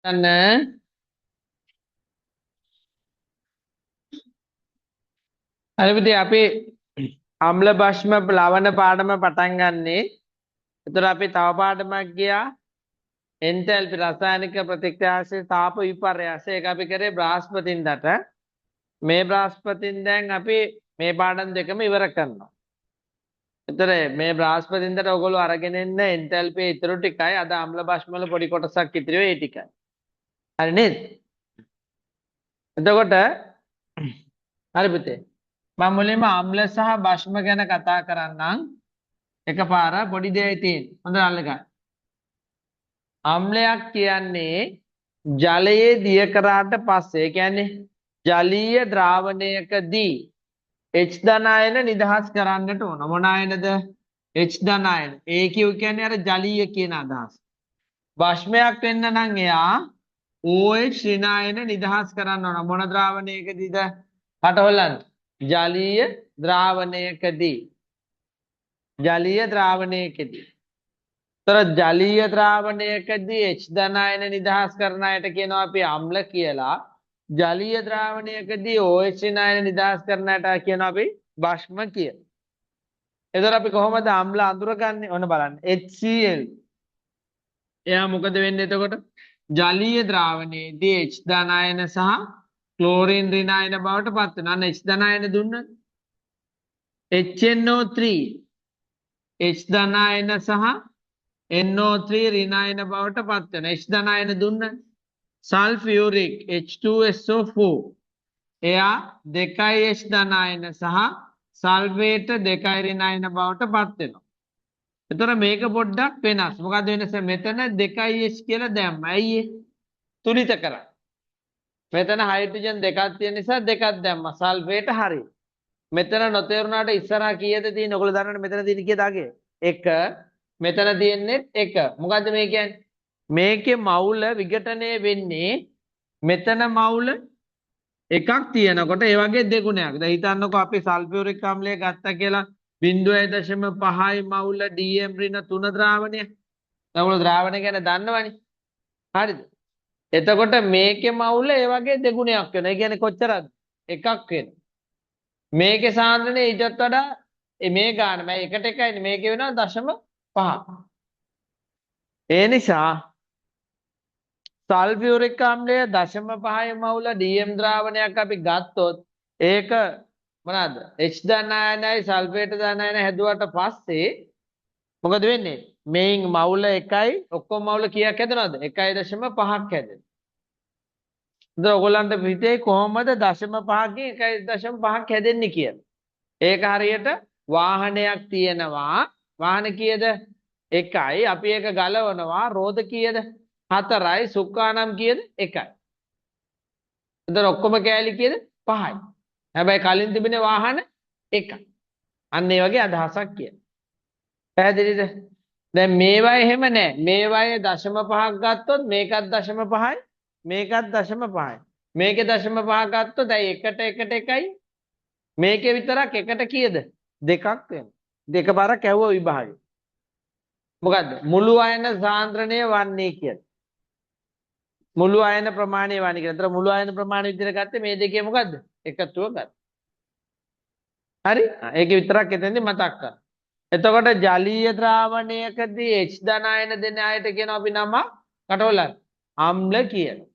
අන්න අනිත් අපි අම්ල භෂ්ම ලවණ පාඩම පටන් ගන්නේ. ඒතර අපි තව පාඩමක් ගියා එන්තැල්පි රසායනික ප්‍රතික්‍රියාශීල තාප විපර්යාසය. ඒක අපි කරේ බ්‍රහස්පතින්දට. මේ බ්‍රහස්පතින්දෙන් අපි මේ පාඩම් දෙකම ඉවර කරනවා. ඒතර මේ බ්‍රහස්පතින්දට ඔයගොල්ලෝ අරගෙන ඉන්න එන්තැල්පි ඊටු ටිකයි අද අම්ල භෂ්ම වල පොඩි කොටසක් ඉතිරි වෙයි ඒ ටිකයි. හරි නේද? එතකොට හරි පුතේ. මම මුලින්ම අම්ල සහ භෂ්ම ගැන කතා කරන්නම්. එකපාර පොඩි දෙයක් තියෙන. හොඳට අල්ලගන්න. අම්ලයක් කියන්නේ ජලයේ දිය කරාට පස්සේ කියන්නේ ජලීය ද්‍රාවණයකදී H ධන අයන නිදහස් කරන්නට ඕන. මොන අයනද? H ධන අයන. ඒ කියන්නේ අර ජලීය කියන අදහස. භෂ්මයක් වෙන්න නම් එයා OH ඍණායන නිදහස් කරන්න ඕන. මොන ද්‍රාවණයකදීද? කට හොල්ලන්න. ජලීය ද්‍රාවණයකදී. ජලීය ද්‍රාවණයකදී. තර ජලීය ද්‍රාවණයකදී H ධන අයන නිදහස් කරන අයට කියනවා අපි අම්ල කියලා. ජලීය ද්‍රාවණයකදී OH ඍණායන නිදහස් කරන අයට කියනවා අපි භෂ්ම කියලා. එතකොට අපි කොහොමද අම්ල අඳුරගන්නේ? ඔන්න බලන්න. HCl. එයා මොකද වෙන්නේ එතකොට? ජලීය ද්‍රාවණයේදී H ධන අයන සහ ක්ලෝරින් ඍණායන බවට පත් වෙනවා. අන්න H ධන අයන දුන්නත් HNO3 H ධන අයන සහ NO3 ඍණායන බවට පත් වෙනවා. H ධන අයන දුන්න සල්ෆියුරික් H2SO4 එයා 2 H ධන අයන සහ සල්ෆේට 2 ඍණායන බවට පත් වෙනවා. එතකොට මේක පොඩ්ඩක් වෙනස්. මොකද වෙනස? මෙතන 2H කියලා දැම්ම. ඇයි ඒ? තුලිත කරා. මෙතන හයිඩ්‍රජන් දෙකක් තියෙන නිසා දෙකක් දැම්මා. සල්ෆේට හරි. මෙතන නොතේරුණාට ඉස්සරහා කීයද තියෙන්නේ? ඔයගොල්ලෝ දන්නවනේ මෙතන තියෙන කීයද අගේ? 1 මෙතන තියෙන්නේ 1. මොකද්ද මේ කියන්නේ? මේකේ මවුල විඝටනය වෙන්නේ මෙතන මවුල එකක් තියෙනකොට ඒ වගේ දෙගුණයක්. දැන් හිතන්නකෝ අපි සල්ෆියුරික් අම්ලය ගත්තා කියලා 0.5යි මවුල DM ඍණ 3 ද්‍රාවණය. ඔයගොල්ලෝ ද්‍රාවණය ගැන දන්නවනේ. හරිද? එතකොට මේකේ මවුල ඒ වගේ දෙගුණයක් වෙනවා. ඒ කියන්නේ කොච්චරද? එකක් වෙනවා. මේකේ සාන්ද්‍රණය ඊටත් වඩා මේ ගාන මම එකට එකයිනේ මේකේ වෙනවා 0.5. ඒ නිසා සල්ෆියුරික් අම්ලය 0.5 මවුල DM ද්‍රාවණයක් අපි ගත්තොත් ඒක මොනවාද? H ධන අයනයි සල්ෆේට ධන අයනයි හැදුවට පස්සේ මොකද වෙන්නේ? මේන් මවුල 1යි ඔක්කොම මවුල කීයක් හැදෙනවද? 1.5ක් හැදෙනවා. ඉතින් ඔයගොල්ලන්ට හිතේ කොහොමද 0.5කින් 1.5ක් හැදෙන්නේ කියලා. ඒක හරියට වාහනයක් තියෙනවා. වාහන කීයද? 1යි. අපි ඒක ගලවනවා. රෝද කීයද? 4යි. සුක්කානම් කීයද? 1යි. එතන ඔක්කොම කෑලි කීයද? 5යි. හැබැයි කලින් තිබුණේ වාහන 1යි. අන්න ඒ වගේ අදහසක් කියන. පැහැදිලිද? දැන් මේවා එහෙම නැහැ. මේවායේ 0.5ක් ගත්තොත් මේකත් 0.5යි. මේකත් 0.5යි. මේකේ 0.5 ගත්තොත් ඇයි එකට 1යි. මේකේ විතරක් එකට කීයද? 2ක් වෙනවා. දෙකපාරක් ඇව්ව විභාගය. මොකද්ද? මුළු අයන සාන්ද්‍රණය වන්නේ කියලා. මුළු අයන ප්‍රමාණය වන්නේ කියලා. ඒතර මුළු අයන ප්‍රමාණය විදිහට ගත්තේ මේ දෙකේ මොකද්ද? එකතුව ගත්තා. හරි? ඒක විතරක් එතෙන්දි මතක් කරගන්න. එතකොට ජලීය ද්‍රාවණයකදී H ධන අයන දෙන අයට කියනවා අපි නම කටවලක් අම්ල කියලා.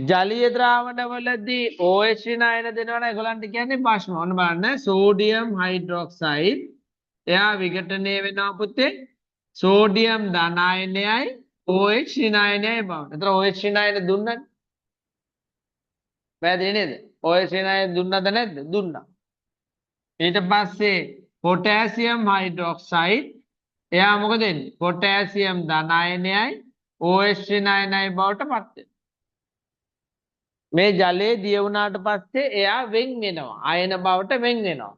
ජලීය ද්‍රාවණවලදී OH ඍණායන දෙනවා නම් ඒගොල්ලන්ට කියන්නේ භෂ්ම. ඔන්න බලන්න සෝඩියම් හයිඩ්‍රොක්සයිඩ් එයා විඝටනය වෙනවා පුතේ සෝඩියම් ධන අයනයයි OH ඍණායනයයි බවට. ඒතර OH ඍණායන දුන්නද? පැහැදිලි නේද? OH ඍණායන දුන්නද නැද්ද? දුන්නා. ඊට පස්සේ පොටෑසියම් හයිඩ්‍රොක්සයිඩ් එයා මොකද වෙන්නේ? පොටෑසියම් ධන අයනයයි OH ඍණායනයයි බවට පත් වෙනවා. මේ ජලයේ දිය වුණාට පස්සේ එයා වෙන් වෙනවා. අයන බවට වෙන් වෙනවා.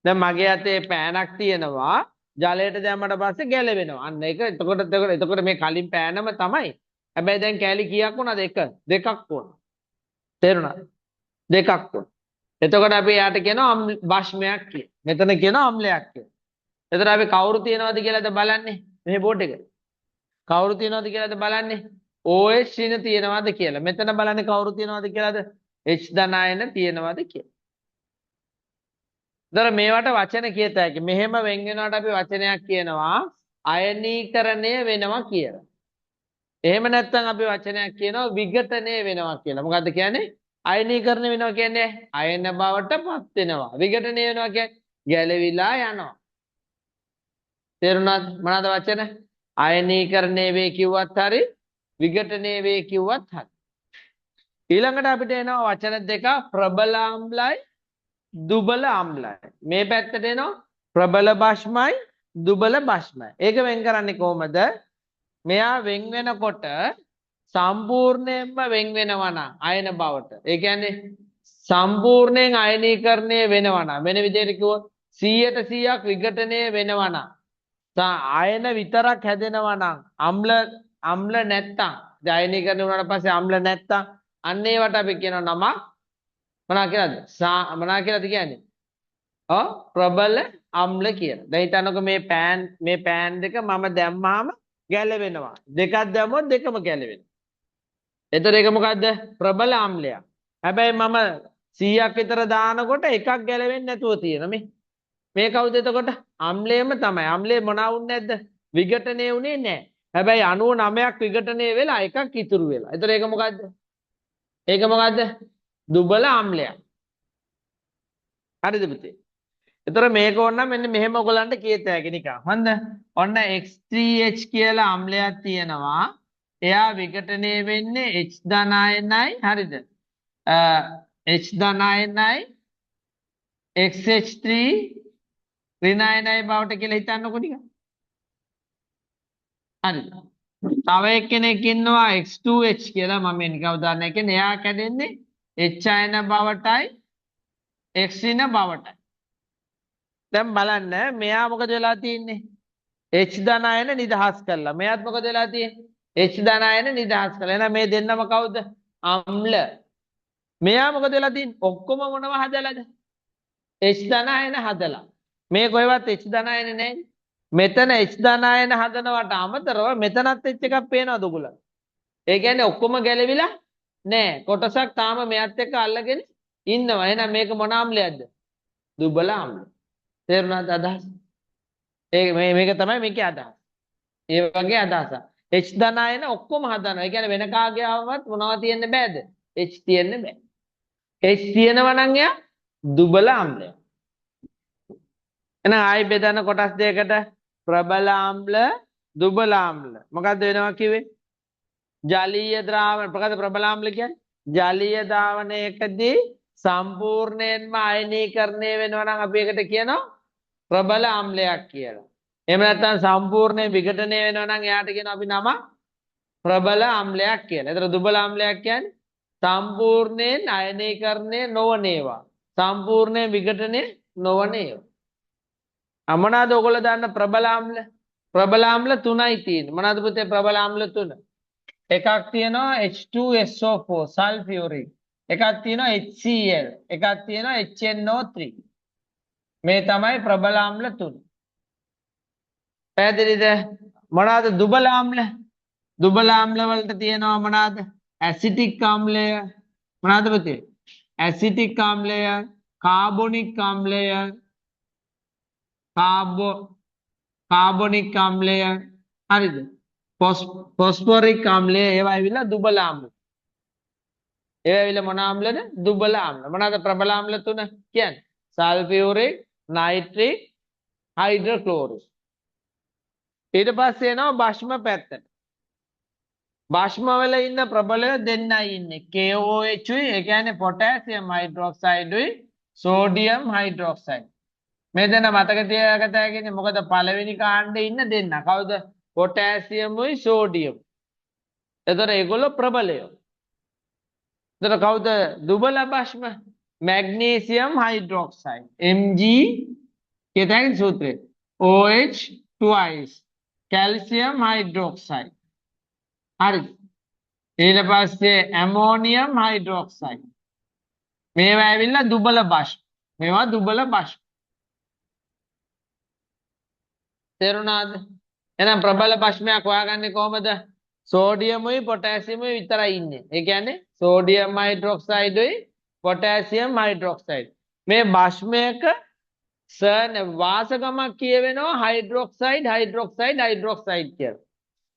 දැන් මගේ අතේ පෑනක් තියෙනවා. ජලයට දැම්මට පස්සේ ගැලවෙනවා. අන්න ඒක එතකොට මේ කලින් පෑනම තමයි. හැබැයි දැන් කෑලි කීයක් වුණාද? 1 2ක් වුණා. තේරුණාද? 2ක් වුණා. එතකොට අපි යාට කියනවා භෂ්මයක් කියලා. මෙතන කියනවා අම්ලයක් කියලා. එතකොට අපි කවුරු තියනවද කියලාද බලන්නේ? මේ බෝඩ් එක. කවුරු තියනවද කියලාද බලන්නේ? OH ඍණ තියනවද කියලා. මෙතන බලන්නේ කවුරු තියනවද කියලාද? H ධනායන තියනවද කියලා. දර මේවට වචන කියත හැකි. මෙහෙම වෙන් වෙනවට අපි වචනයක් කියනවා අයනීකරණය වෙනවා කියලා. එහෙම නැත්නම් අපි වචනයක් කියනවා විඝටනය වෙනවා කියලා. මොකද්ද කියන්නේ? අයනීකරණය වෙනවා කියන්නේ අයන බවට පත් වෙනවා. විඝටනය වෙනවා කියන්නේ ගැලවිලා යනවා. තේරුණාද? මොනවාද වචන? අයනීකරණය වේ කිව්වත් හරි විඝටනය වේ කිව්වත් හරි. ඊළඟට අපිට එනවා වචන දෙක ප්‍රබල ආම්ලයි දුබල ආම්ලයි. මේ පැත්තට එනවා ප්‍රබල භස්මයි දුබල භස්මයි. ඒක වෙන් කරන්නේ කොහොමද? මෙයා වෙන් වෙනකොට සම්පූර්ණයෙන්ම වෙන් වෙනවා නම් අයන බවට. ඒ කියන්නේ සම්පූර්ණයෙන් අයනීකරණය වෙනවා නම් වෙන විදිහට කිව්වොත් 100% විඝටනය වෙනවා නම් අයන විතරක් හැදෙනවා නම් අම්ල නැත්තම් අයනීකරණය වුණාට පස්සේ අම්ල නැත්තම් අන්න ඒවට අපි කියනවා නම මොනවා කියලාද? මොනවා කියලාද කියන්නේ? ප්‍රබල අම්ල කියලා. දැන් හිතන්නකෝ මේ පෑන් දෙක මම දැම්මාම ගැලවෙනවා. දෙකක් දැම්මොත් දෙකම ගැලවෙනවා. එතකොට ඒක මොකද්ද? ප්‍රබල අම්ලයක්. හැබැයි මම 100ක් විතර දානකොට එකක් ගැලවෙන්නේ නැතුව තියෙනවා මේ කවුද එතකොට? අම්ලයේම තමයි. අම්ලයේ මොනවා වුනේ නැද්ද? විඝටනය වුණේ නැහැ. හැබැයි 99ක් විඝටනය වෙලා එකක් ඉතුරු වෙලා. එතකොට ඒක මොකද්ද? ඒක මොකද්ද? දුබල අම්ලයක්. හරිද පුතේ? එතකොට මේක ඕනනම් මෙන්න මෙහෙම ඔයගලන්ට කියත හැකි නිකන්. හොඳ. ඔන්න X3H කියලා අම්ලයක් තියෙනවා. එයා විඝටනය වෙන්නේ H ධනායනයි. හරිද? H ධනායනයි XH3 ඍණායනයි බවට කියලා හිතන්නකො නිකන්. හරිද? තව එක්කෙනෙක් ඉන්නවා X2H කියලා මම නිකන් උදාහරණයක් කියන්නේ. එයා කැඩෙන්නේ H අයන බවටයි X ඍණ බවටයි. දැන් බලන්න මෙයා මොකද වෙලා තියෙන්නේ? H ධනායන නිදහස් කළා. මෙයාත් මොකද වෙලා තියෙන්නේ? H ධනායන නිදහස් කළා. එහෙනම් මේ දෙන්නම කවුද? අම්ල. මෙයා මොකද වෙලා තියෙන්නේ? ඔක්කොම මොනව හදලාද? H ධනායන හදලා. මේ කොහෙවත් H ධනායන නැහැ. මෙතන H ධනායන හදනවට අමතරව මෙතනත් H එකක් පේනවද ඔයගොල්ලෝ? ඒ කියන්නේ ඔක්කොම ගැලවිලා නැහැ. කොටසක් තාම මෙයත් එක්ක අල්ලගෙන ඉන්නවා. එහෙනම් මේක මොන අම්ලයක්ද? දුබල අම්ල. තේරුණාද අදහස? මේක තමයි මේකේ අදහස. ඒ වගේ අදහසක්. H ධනායන ඔක්කොම හදනවා. ඒ කියන්නේ වෙන කාගේ ආවවත් මොනවද තියෙන්න බෑද? H තියෙන්න බෑ. H තියෙනවා නම් එයා දුබල අම්ලය. එහෙනම් ආයි බෙදන කොටස් දෙකකට ප්‍රබල ආම්ල දුබල ආම්ල. මොකද්ද වෙනවා කිව්වේ? ජලීය ද්‍රාවණ. මොකද්ද ප්‍රබල ආම්ල කියන්නේ? ජලීය ද්‍රාවණයකදී සම්පූර්ණයෙන්ම අයනීකරණය වෙනවා නම් අපි ඒකට කියනවා ප්‍රබල ආම්ලයක් කියලා. එහෙම නැත්නම් සම්පූර්ණයෙන් විඝටනය වෙනවා නම් එයාට කියනවා අපි නම ප්‍රබල ආම්ලයක් කියලා. ඒතර දුබල ආම්ලයක් කියන්නේ සම්පූර්ණයෙන් අයනීකරණය නොවන ඒවා. සම්පූර්ණයෙන් විඝටනය නොවන ඒවා. මොනවාද ඔයගොල්ලෝ දන්න ප්‍රබල ආම්ල? ප්‍රබල ආම්ල තුනයි තියෙන්නේ. මොනවාද පුතේ ප්‍රබල ආම්ල තුන? එකක් තියෙනවා H2SO4 සල්ෆියුරික්. එකක් තියෙනවා HCl. එකක් තියෙනවා HNO3. මේ තමයි ප්‍රබල ආම්ල තුන. පැහැදිලිද? මොනවාද දුබල ආම්ල? දුබල ආම්ල වලට තියෙනවා මොනවාද? ඇසිටික් ආම්ලය. මොනවාද පුතේ? ඇසිටික් ආම්ලය, කාබොනික් ආම්ලය, කාබොනික් ආම්ලය. හරිද? ෆොස්ෆොරික් ආම්ලය. ඒවා ඇවිල්ලා දුබල ආම්ල. ඒවා ඇවිල්ලා මොන ආම්ලද? දුබල ආම්ල. මොනවාද ප්‍රබල ආම්ල තුන කියන්නේ? Sulphuric, nitric, hydrochloric. ඊට පස්සේ එනවා භස්ම පැත්තට. භස්ම වල ඉන්න ප්‍රබලය දෙන්නයි ඉන්නේ. KOH උයි, ඒ කියන්නේ පොටෑසියම් හයිඩ්‍රොක්සයිඩ් උයි, සෝඩියම් හයිඩ්‍රොක්සයිඩ්. මේ දෙන්න මතක තියාගත හැකිනේ. මොකද පළවෙනි කාණ්ඩේ ඉන්න දෙන්න. කවුද? පොටෑසියම් උයි සෝඩියම්. එතකොට ඒගොල්ලෝ ප්‍රබලයෝ. එතකොට කවුද දුබල භස්ම? Magnesium hydroxide. Mg කියතයි සූත්‍රය. OH twice. Calcium hydroxide. හරිද? ඊට පස්සේ ඇමෝනියම් හයිඩ්‍රොක්සයිඩ්. මේවා ඇවිල්ලා දුබල භස්ම. මේවා දුබල භස්ම. තේරුණාද? එහෙනම් ප්‍රබල ප්‍රශ්නයක් හොයාගන්නේ කොහමද? සෝඩියමුයි පොටෑසියමුයි විතරයි ඉන්නේ. ඒ කියන්නේ සෝඩියම් හයිඩ්‍රොක්සයිඩුයි පොටෑසියම් හයිඩ්‍රොක්සයිඩ්. මේ භස්මයක සර් වාසකමක් කියවෙනවා හයිඩ්‍රොක්සයිඩ් හයිඩ්‍රොක්සයිඩ් හයිඩ්‍රොක්සයිඩ් කියලා.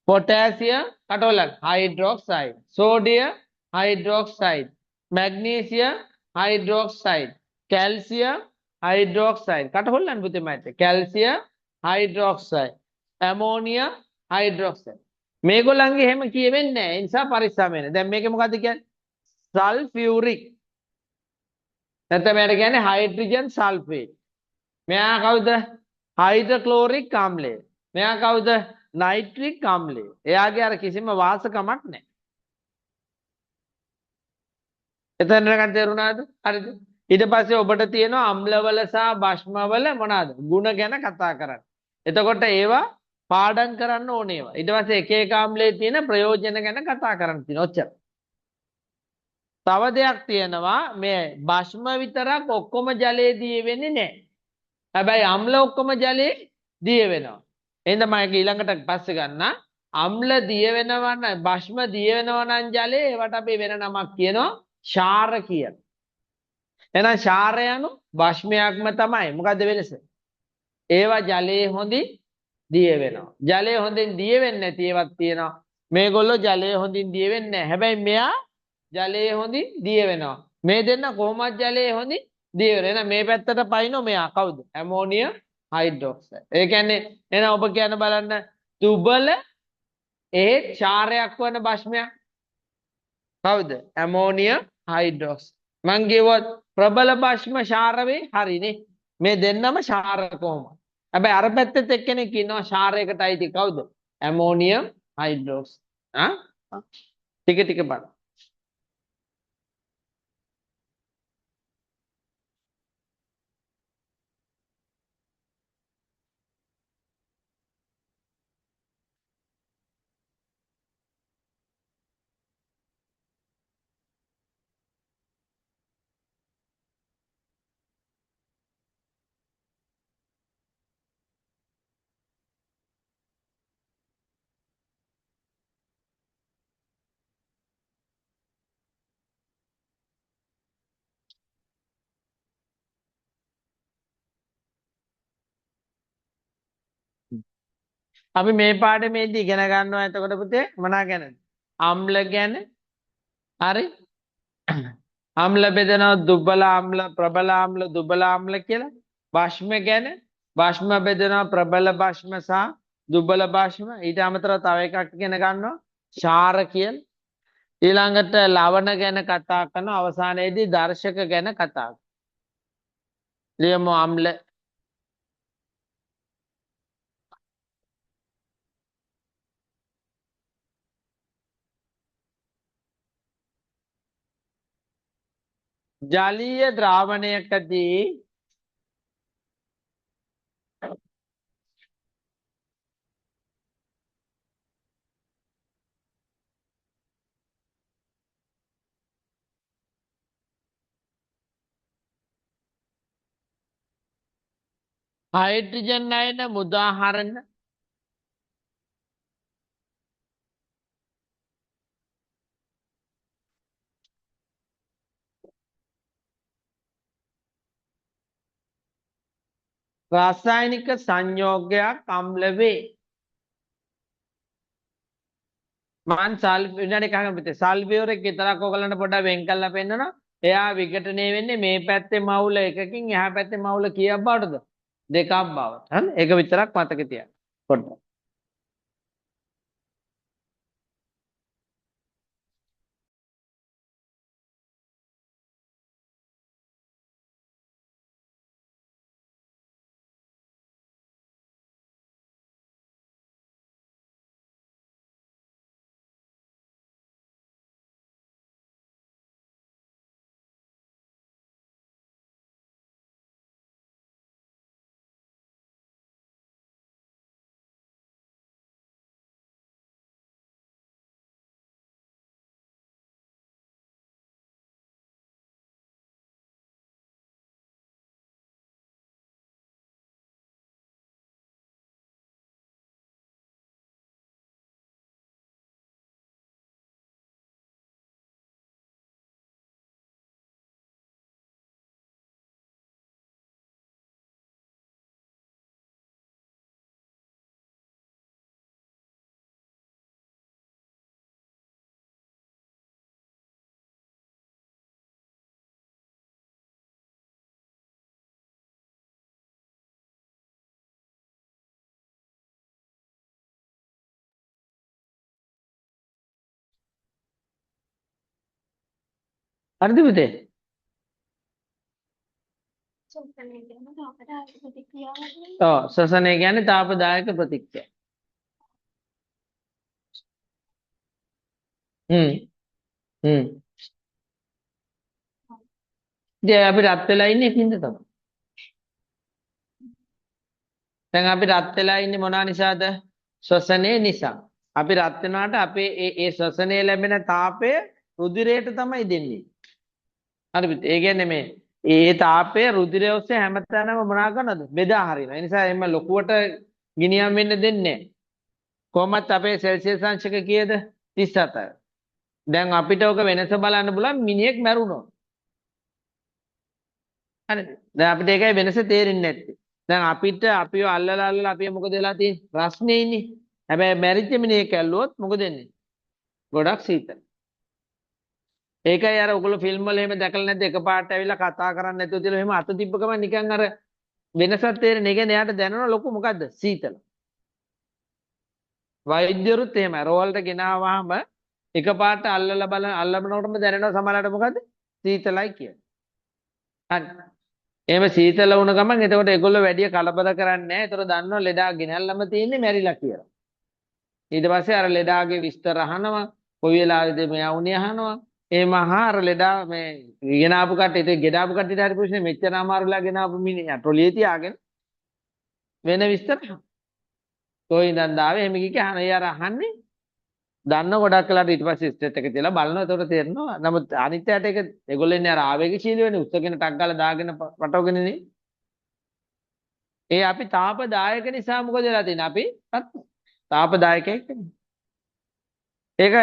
potassium කටවලක් hydroxide sodium hydroxide magnesium hydroxide calcium hydroxide කටහොල්ලන්න පුතේ මයිත් calcium hydroxide ammonia hydroxide මේගොල්ලන්ගේ එහෙම කියවෙන්නේ නැහැ ඒ නිසා පරිස්සම් වෙන්න. දැන් මේකේ මොකද්ද කියන්නේ? sulfuric නැත්නම් මේකට කියන්නේ hydrogen sulfate. මෙයා කවුද? හයිඩ්‍රොක්ලෝරික් ආම්ලය. මෙයා කවුද? නයිට්‍රික් ආම්ලය. එයාගේ අර කිසිම වාසකමක් නැහැ. එතනකට තේරුණාද? හරිද? ඊට පස්සේ ඔබට තියෙනවා අම්ලවල සහ භස්මවල මොනවාද? ಗುಣ ගැන කතා කරන්න. එතකොට ඒවා පාඩම් කරන්න ඕනේ ඒවා. ඊට පස්සේ එක එක ආම්ලයේ තියෙන ප්‍රයෝජන ගැන කතා කරන්න තියෙනවා. ඔච්චර. තව දෙයක් තියෙනවා මේ භස්ම විතරක් ඔක්කොම ජලයේ දී වෙන්නේ නැහැ. හැබැයි අම්ල ඔක්කොම ජලයේ දිය වෙනවා. එහෙනම් මම ඒක ඊළඟට පස්සේ ගන්න. අම්ල දිය වෙනවා නම් භස්ම දිය වෙනවා නම් ජලයේ ඒවට අපි වෙන නමක් කියනවා ക്ഷාර කියලා. එහෙනම් ക്ഷාර යනු භස්මයක්ම තමයි. මොකද්ද වෙනස? ඒවා ජලයේ හොඳින් දිය වෙනවා. ජලයේ හොඳින් දිය වෙන්නේ නැති ඒවාක් තියෙනවා. මේගොල්ලෝ ජලයේ හොඳින් දිය වෙන්නේ නැහැ. හැබැයි මෙයා ජලයේ හොඳින් දිය වෙනවා. මේ දෙන්න කොහොමද ජලයේ හොඳින් දිය වෙනවා? එහෙනම් මේ පැත්තට පයින්නෝ මෙයා කවුද? Ammonium hydroxide. ඒ කියන්නේ එහෙනම් ඔබ කියන බලන්න දුබල ඒ ක්ෂාරයක් වන භස්මයක් කවුද? Ammonium hydroxide. මං කියවොත් ප්‍රබල භස්ම ක්ෂාර වේ හරිනේ. මේ දෙන්නම ක්ෂාර කොහොමද? හැබැයි අර පැත්තෙත් එක්කෙනෙක් ඉන්නවා ක්ෂාරයකට අයිති කවුද? Ammonium hydroxide. ටික ටික බලන්න. අපි මේ පාඩමේදී ඉගෙන ගන්නවා එතකොට පුතේ මොනවා ගැනද? අම්ල ගැන. හරි? අම්ල බෙදනවා දුබල අම්ල, ප්‍රබල අම්ල, දුබල අම්ල කියලා. භස්ම ගැන. භස්ම බෙදනවා ප්‍රබල භස්ම සහ දුබල භස්ම. ඊට අමතරව තව එකක් ඉගෙන ගන්නවා ක්ෂාර කියලා. ඊළඟට ලවණ ගැන කතා කරනවා. අවසානයේදී දර්ශක ගැන කතා කරනවා. ලියමු අම්ල. ජලීය ද්‍රාවණයකදී හයිඩ්‍රජන් අයන මුදාහරණ රසායනික සංයෝගයක් අම්ල වේ. මං විනාඩි එකක් ගන්න සල්ෆියුරික් විතරක් ඔයගලන්ට පොඩ්ඩක් වෙන් කරලා පෙන්නනවා. එයා විඝටනය වෙන්නේ මේ පැත්තේ මවුල එකකින් එහා පැත්තේ මවුල කීයක් බවටද? දෙකක් බවට. හරි? ඒක විතරක් මතක තියාගන්න. පොඩ්ඩක්. හරිද පුතේ? ඔව් ශ්වසනය කියන්නේ තාපදායක ප්‍රතික්‍රියා. හ්ම් හ්ම්. ඉතින් අපි රත් වෙලා ඉන්නේ කින්ද තමයි. දැන් අපි රත් වෙලා ඉන්නේ මොනවා නිසාද? ශ්වසනය නිසා. අපි රත් වෙනාට අපේ ඒ ශ්වසනයේ ලැබෙන තාපය රුධිරයට තමයි දෙන්නේ. හරිද? ඒ කියන්නේ මේ ඒ තාපය රුධිරය ඔස්සේ හැමතැනම මොනා කරනවද? බෙදා හරිනවා. ඒ නිසා එimhe ලොකුවට ගිනියම් වෙන්න දෙන්නේ නැහැ. කොහොමත් අපේ සෙල්සියස් අංශක කීයද? 37. දැන් අපිට ඔක වෙනස බලන්න බුලන් මිනිහෙක් මැරුණා. හරිද? දැන් අපිට ඒකයි වෙනස තේරෙන්නේ නැත්තේ. දැන් අපිට අපිව අල්ලලා අපිව මොකද වෙලා තියෙන්නේ? රස්නේ ඉන්නේ. හැබැයි මැරිච්ච මිනිහෙක් ඇල්ලුවොත් මොකද වෙන්නේ? ගොඩක් සීතල. ඒකයි අර ඔයගොල්ලෝ ෆිල්ම් වල එහෙම දැකලා නැද්ද එකපාරට ඇවිල්ලා කතා කරන්නේ නැතුව තියලා එහෙම අත තිබ්බ ගමන් නිකන් අර වෙනසක් තේරෙන්නේ. ඒ කියන්නේ එයාට දැනෙනවා ලොකු මොකද්ද? සීතල. වෛද්‍යවරුත් එහෙමයි. රෝල්ට ගෙනාවාම එකපාරට අල්ලනකොටම දැනෙනවා සමහරවිට මොකද්ද? සීතලයි කියලා. හරි. එහෙම සීතල වුණ ගමන් එතකොට ඒගොල්ලෝ වැඩි කලබල කරන්නේ නැහැ. ඒතර දන්නවා ලෙඩා ගෙනල්ලම තියෙන්නේ මැරිලා කියලා. ඊට පස්සේ අර ලෙඩාගේ විස්තර අහනවා. කොයි වෙලාවෙද මෙයා වුණේ අහනවා. එහෙම අහාර ලෙඩා මේ ගෙනාපු කට්ටියට ගෙනාපු කට්ටියට හරි ප්‍රශ්නේ මෙච්චර අමාරුලා ගෙනාපු මිනිහා ට්‍රොලියේ තියාගෙන වෙන විස්තර කොයින්ද ආවේ එහෙම කිය අහන ඒ අර අහන්නේ දන්න ගොඩක් වෙලාට ඊට පස්සේ ස්ටේට් එක තියලා බලනවා එතකොට තේරෙනවා නමුත් අනිත් යට ඒක ඒගොල්ලෝ ඉන්නේ අර ආවේගශීලී වෙන්නේ උස්සගෙන ටක් ගාලා දාගෙන පටවගෙනනේ ඒ අපි තාපදායක නිසා මොකද වෙලා තියෙන්නේ අපි තාපදායකයෙක් ඒක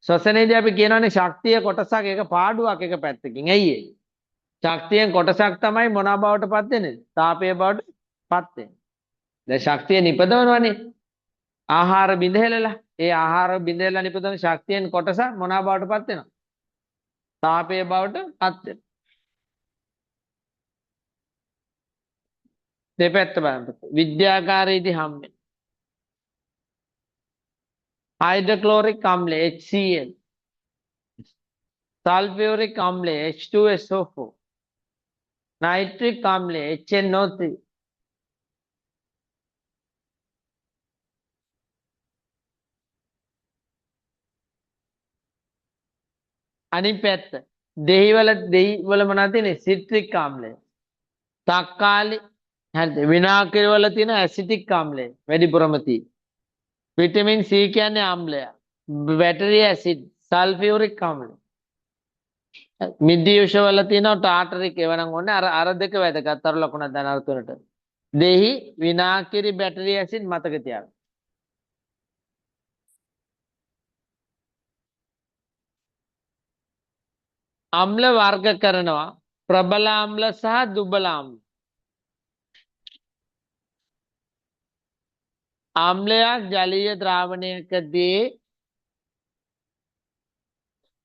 ශ්වසනයේදී අපි කියනවානේ ශක්තිය කොටසක් ඒක පාඩුවක් එක පැත්තකින් ඇයි ඒ ශක්තියෙන් කොටසක් තමයි මොනවා බවට පත් වෙන්නේ තාපය බවට පත් වෙන්නේ දැන් ශක්තිය නිපදවනවනේ ආහාර බිඳහෙලලා ඒ ආහාර බිඳහෙලලා නිපදවන ශක්තියෙන් කොටස මොනවා බවට පත් වෙනවා තාපය බවට පත් වෙනවා දෙපැත්ත බලන්න විද්‍යාගාරයේදී හම්බෙන්නේ හයිඩ්‍රොක්ලෝරික් අම්ලය HCl සල්ෆියුරික් අම්ලය H2SO4 නයිට්‍රික් අම්ලය HNO3 අනිත් පැත්ත දෙහිවල මොනවද තියෙන්නේ සිට්‍රික් ආම්ලය තක්කාලි හරිද විනාකිරි වල තියෙන ඇසිටික් ආම්ලය වැඩිපුරම තියෙන විටමින් C කියන්නේ ආම්ලය බැටරි ඇසිඩ් සල්ෆියුරික් ආම්ලය මිද්‍ය විෂ වල තියෙනවා ටාටරික් ඒවනම් ඕනේ අර දෙක වැදගත් අර ලකුණක් දැන අර තුනට දෙහි විනාකිරි බැටරි ඇසිඩ් මතක තියාගන්න අම්ල වර්ග කරනවා ප්‍රබල අම්ල සහ දුබල අම්ල ආම්ලයක් ජලීය ද්‍රාවණයකදී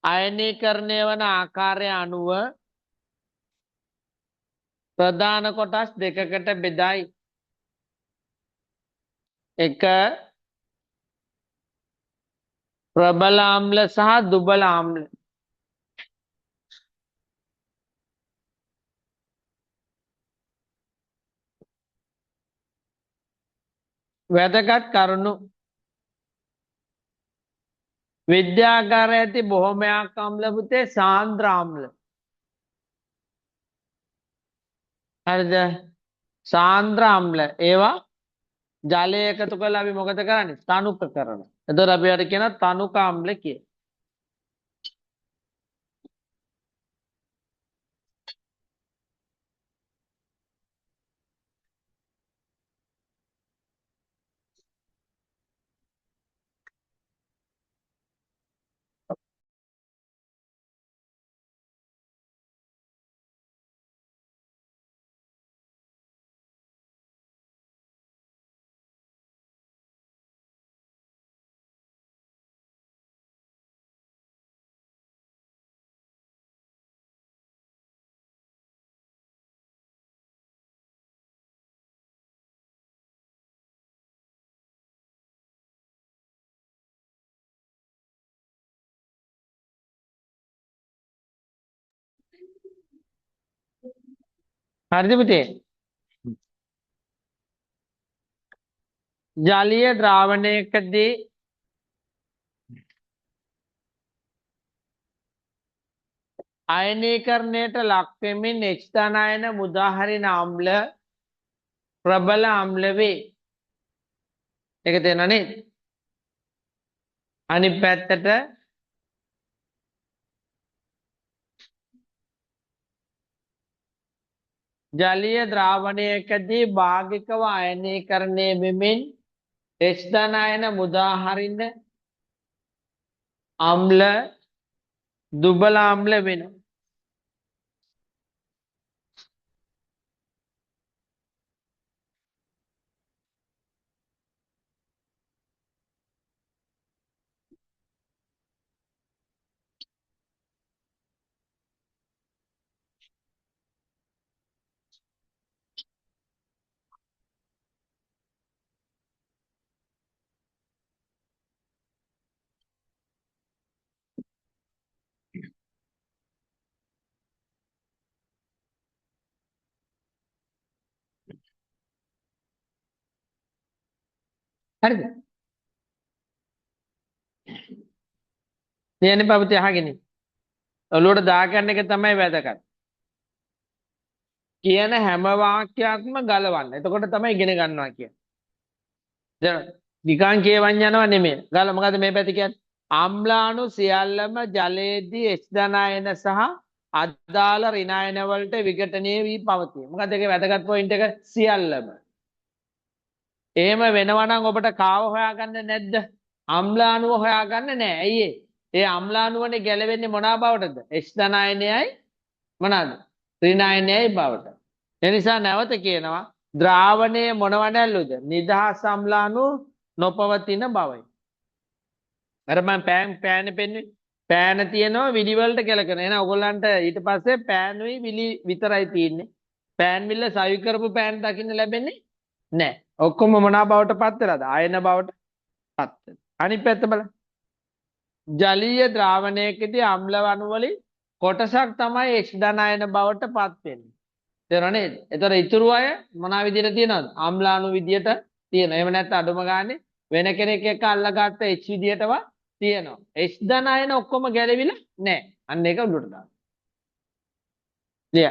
අයනීකරණය වන ආකාරය අනුව ප්‍රධාන කොටස් දෙකකට බෙදයි එක ප්‍රබල ආම්ල සහ දුබල ආම්ල වැදගත් කරුණු විද්‍යාගාරයේ ඇති බොහොමයක් අම්ල පුතේ සාන්ද්‍ර ආම්ල හරිද සාන්ද්‍ර ආම්ල ඒවා ජලය එකතු කරලා අපි මොකද කරන්නේ තනුක කරනවා එතකොට අපි අර කියන තනුක ආම්ල කියලා හරිද පුතේ? ජලීය ද්‍රාවණයකදී අයනීකරණයට ලක් වෙමින් H ධනායන මුදාහරින අම්ල ප්‍රබල අම්ල වේ. ඒක තේරෙනව නේද? අනිත් පැත්තට ජලීය ද්‍රාවණයකදී භාගිකව අයනීකරණය වෙමින් H ධනායන මුදාහරින අම්ල දුබල අම්ල වෙනවා. හරිද? කියන්නේ පබුතේ අහගෙන ඉන්න. ඔළුවට දාගන්න එක තමයි වැදගත්. කියන හැම වාක්‍යයක්ම ගලවන්න. එතකොට තමයි ඉගෙන ගන්නවා කියන්නේ. දැන් නිකන් කියවන් යනවා නෙමෙයි. ගල මොකද මේ පැත්තේ කියන්නේ? ආම්ලාණු සියල්ලම ජලයේදී H ධනායන සහ අදාළ ඍණායන වලට විඝටනය වී පවතී. මොකද ඒකේ වැදගත් පොයින්ට් එක සියල්ලම. එහෙම වෙනවා නම් ඔබට කාව හොයාගන්න නැද්ද? අම්ලාණුව හොයාගන්න නෑ. ඇයි ඒ? ඒ අම්ලාණුවනේ ගැලවෙන්නේ මොනවා බවටද? H ධනායනයයි මොනවාද? ඍණායනයයි බවට. එනිසා නැවත කියනවා ද්‍රාවණයේ මොනව නැල්ලුද? නිදහස් අම්ලාණු නොපවතින බවයි. අර මම පෑනේ පෙන්නුවේ. පෑන තියෙනවා විලි වලට කෙලකන. එහෙනම් ඔයගොල්ලන්ට ඊට පස්සේ පෑනුයි විලි විතරයි තියෙන්නේ. පෑන් විල්ල සවි කරපු පෑන් දකින්න ලැබෙන්නේ නැහැ. ඔක්කොම මොනවා බවට පත් වෙලාද? ආයන බවට පත් වෙනවා. අනිත් පැත්ත බලන්න. ජලීය ද්‍රාවණයකදී අම්ල වණු වලින් කොටසක් තමයි H ධනායන බවට පත් වෙන්නේ. තේරුණා නේද? එතකොට ඉතුරු අය මොනවා විදියට තියෙනවද? අම්ලාණු විදියට තියෙනවා. එහෙම නැත්නම් අඩුම ගානේ වෙන කෙනෙක් එක්ක අල්ලගත්ත H විදියටවත් තියෙනවා. H ධනායන ඔක්කොම ගැලවිලා නැහැ. අන්න ඒක උඩට දාන්න. ලිය.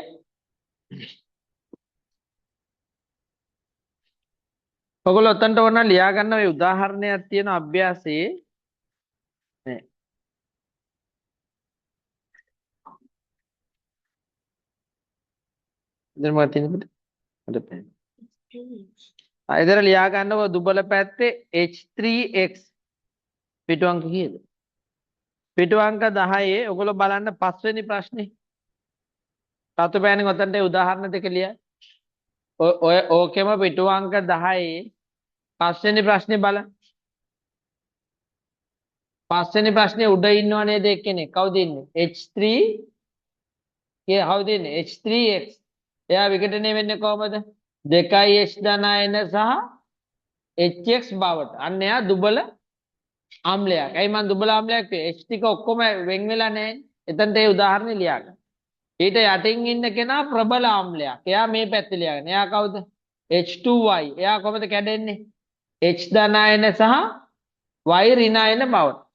ඔයගොල්ලෝ ඔතනට ඕන ලියා ගන්න ඔය උදාහරණයක් තියෙන අභ්‍යාසයේ නේ. ඉතින් මොකක්ද තියෙන්නේ? අද පෑන්. ඉතින් ලියා ගන්නකො දුබල පැත්තේ H3x පිටු අංක කීයද? පිටු අංක 10 ඔයගොල්ලෝ බලන්න පස්වෙනි ප්‍රශ්නේ. රතු පෑනෙන් ඔතනට උදාහරණ දෙක ලියන්න. ඔය ඕකෙම පිටු අංක 10 පස්වෙනි ප්‍රශ්නේ බලන්න. පස්වෙනි ප්‍රශ්නේ උඩ ඉන්නව නේද එක්කෙනෙක්? කවුද ඉන්නේ? H3 කවුද ඉන්නේ? H3x. එයා විඝටනය වෙන්නේ කොහමද? 2h ධනායන සහ hx බවට. අන්න එයා දුබල අම්ලයක්. ඇයි මං දුබල අම්ලයක් කිව්වේ? H ටික ඔක්කොම වෙන් වෙලා නැහැ. එතනට ඒ උදාහරණේ ලියාගන්න. ඊට යටින් ඉන්න කෙනා ප්‍රබල අම්ලයක්. එයා මේ පැත්තේ ලියාගන්න. එයා කවුද? H2y. එයා කොහමද කැඩෙන්නේ? H ධනායන සහ y ඍණායන බවට.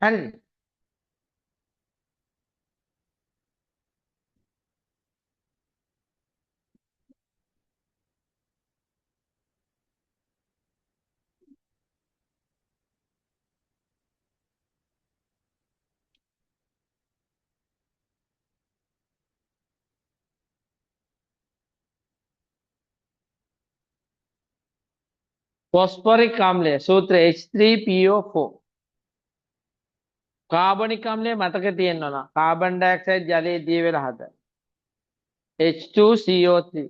හරිද? ෆොස්ෆොරික් ආම්ලය සූත්‍රය H3PO4. කාබනික ආම්ලය මතක තියෙන්න ඕන. කාබන් ඩයොක්සයිඩ් ජලයේ දිය වෙලා හද. H2CO3.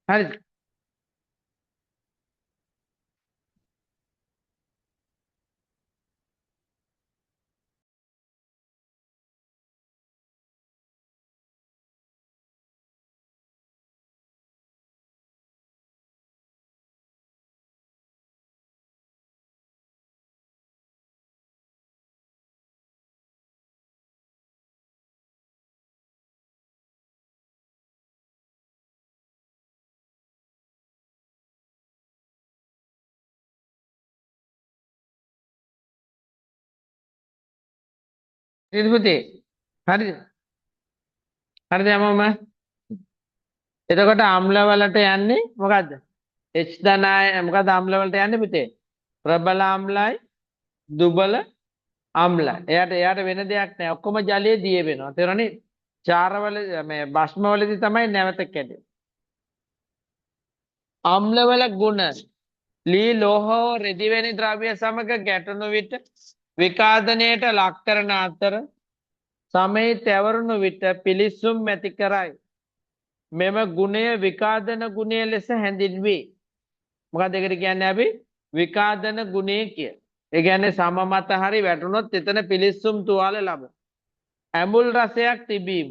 හරිද? නේද පුතේ? හරිද? හරිද යමම? එතකොට අම්ල වලට යන්නේ මොකද්ද? H ධනාය මොකද අම්ල වලට යන්නේ පුතේ? ප්‍රබල ආම්ලයි දුබල ආම්ලයි. එයාට වෙන දෙයක් නැහැ. ඔක්කොම ජලයේ දිය වෙනවා. තේරුණානේ? චාරවල මේ භස්මවලදී තමයි නැවත කැඩෙන්නේ. අම්ලවල ගුණ ලී ලෝහ රෙදි වැනි ද්‍රව්‍ය සමග ගැටුණු විට විකාදනයට ලක් කරන අතර සමේ තැවරුණු විට පිලිස්සුම් ඇති කරයි. මෙම ගුණය විකාදන ගුණය ලෙස හැඳින්වේ. මොකක්ද ඒකට කියන්නේ අපි? විකාදන ගුණය කිය. ඒ කියන්නේ සම මත හරි වැටුණොත් එතන පිලිස්සුම් තුවාල ලබන. ඇඹුල් රසයක් තිබීම.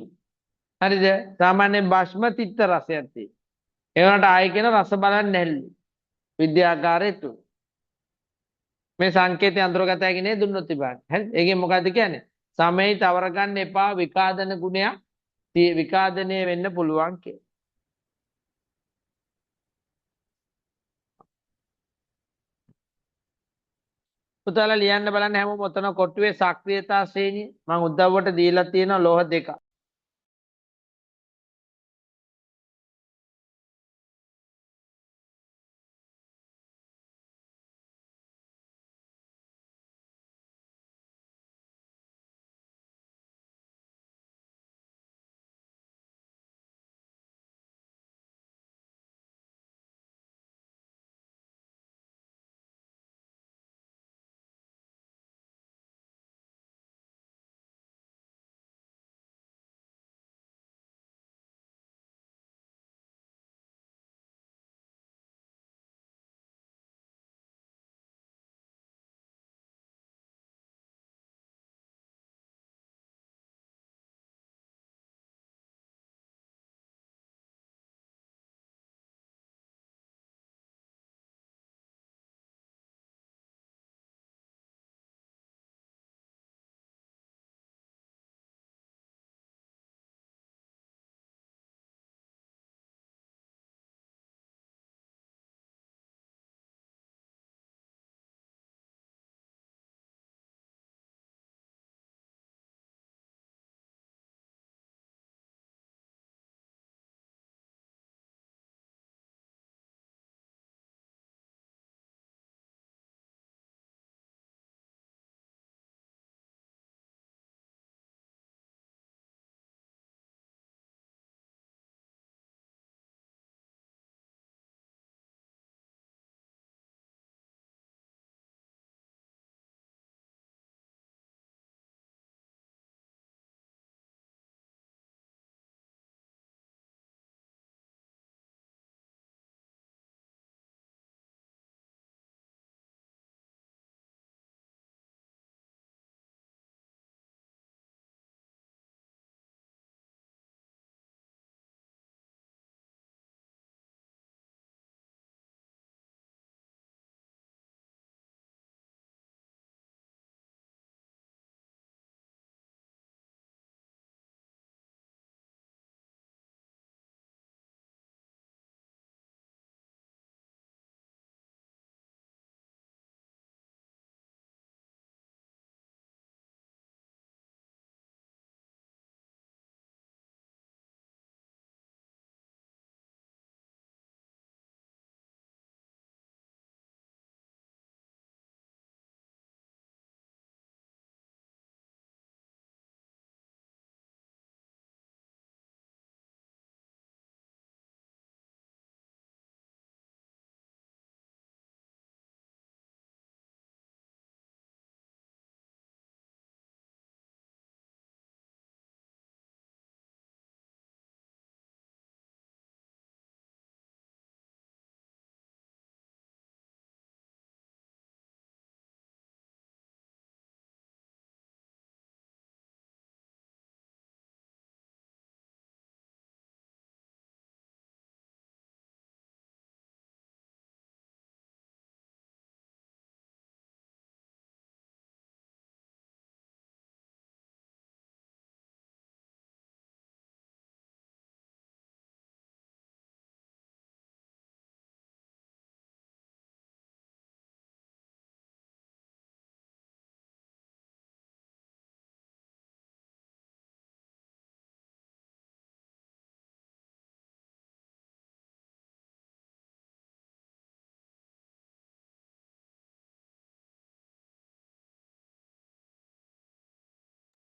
හරිද? සාමාන්‍ය භස්ම තිත්ත රසයක් තියෙනවා. ඒ වුණාට ආයෙ කියන රස බලන්නේ නැල්ලු. විද්‍යාගාරයේ තුල. මේ සංකේතය අඳුරගත හැකි නේ දුන්නොත් ඉබාට. හරි? ඒකෙන් මොකද්ද කියන්නේ? සමේ තවර ගන්න එපා විකාදන ගුණයක් විකාදනය වෙන්න පුළුවන් කියලා. පුතාලා ලියන්න බලන්න හැමෝම ඔතන කොටුවේ සක්‍රියතා ශ්‍රේණිය මම උදව්වට දීලා තියෙනවා ලෝහ දෙකක්.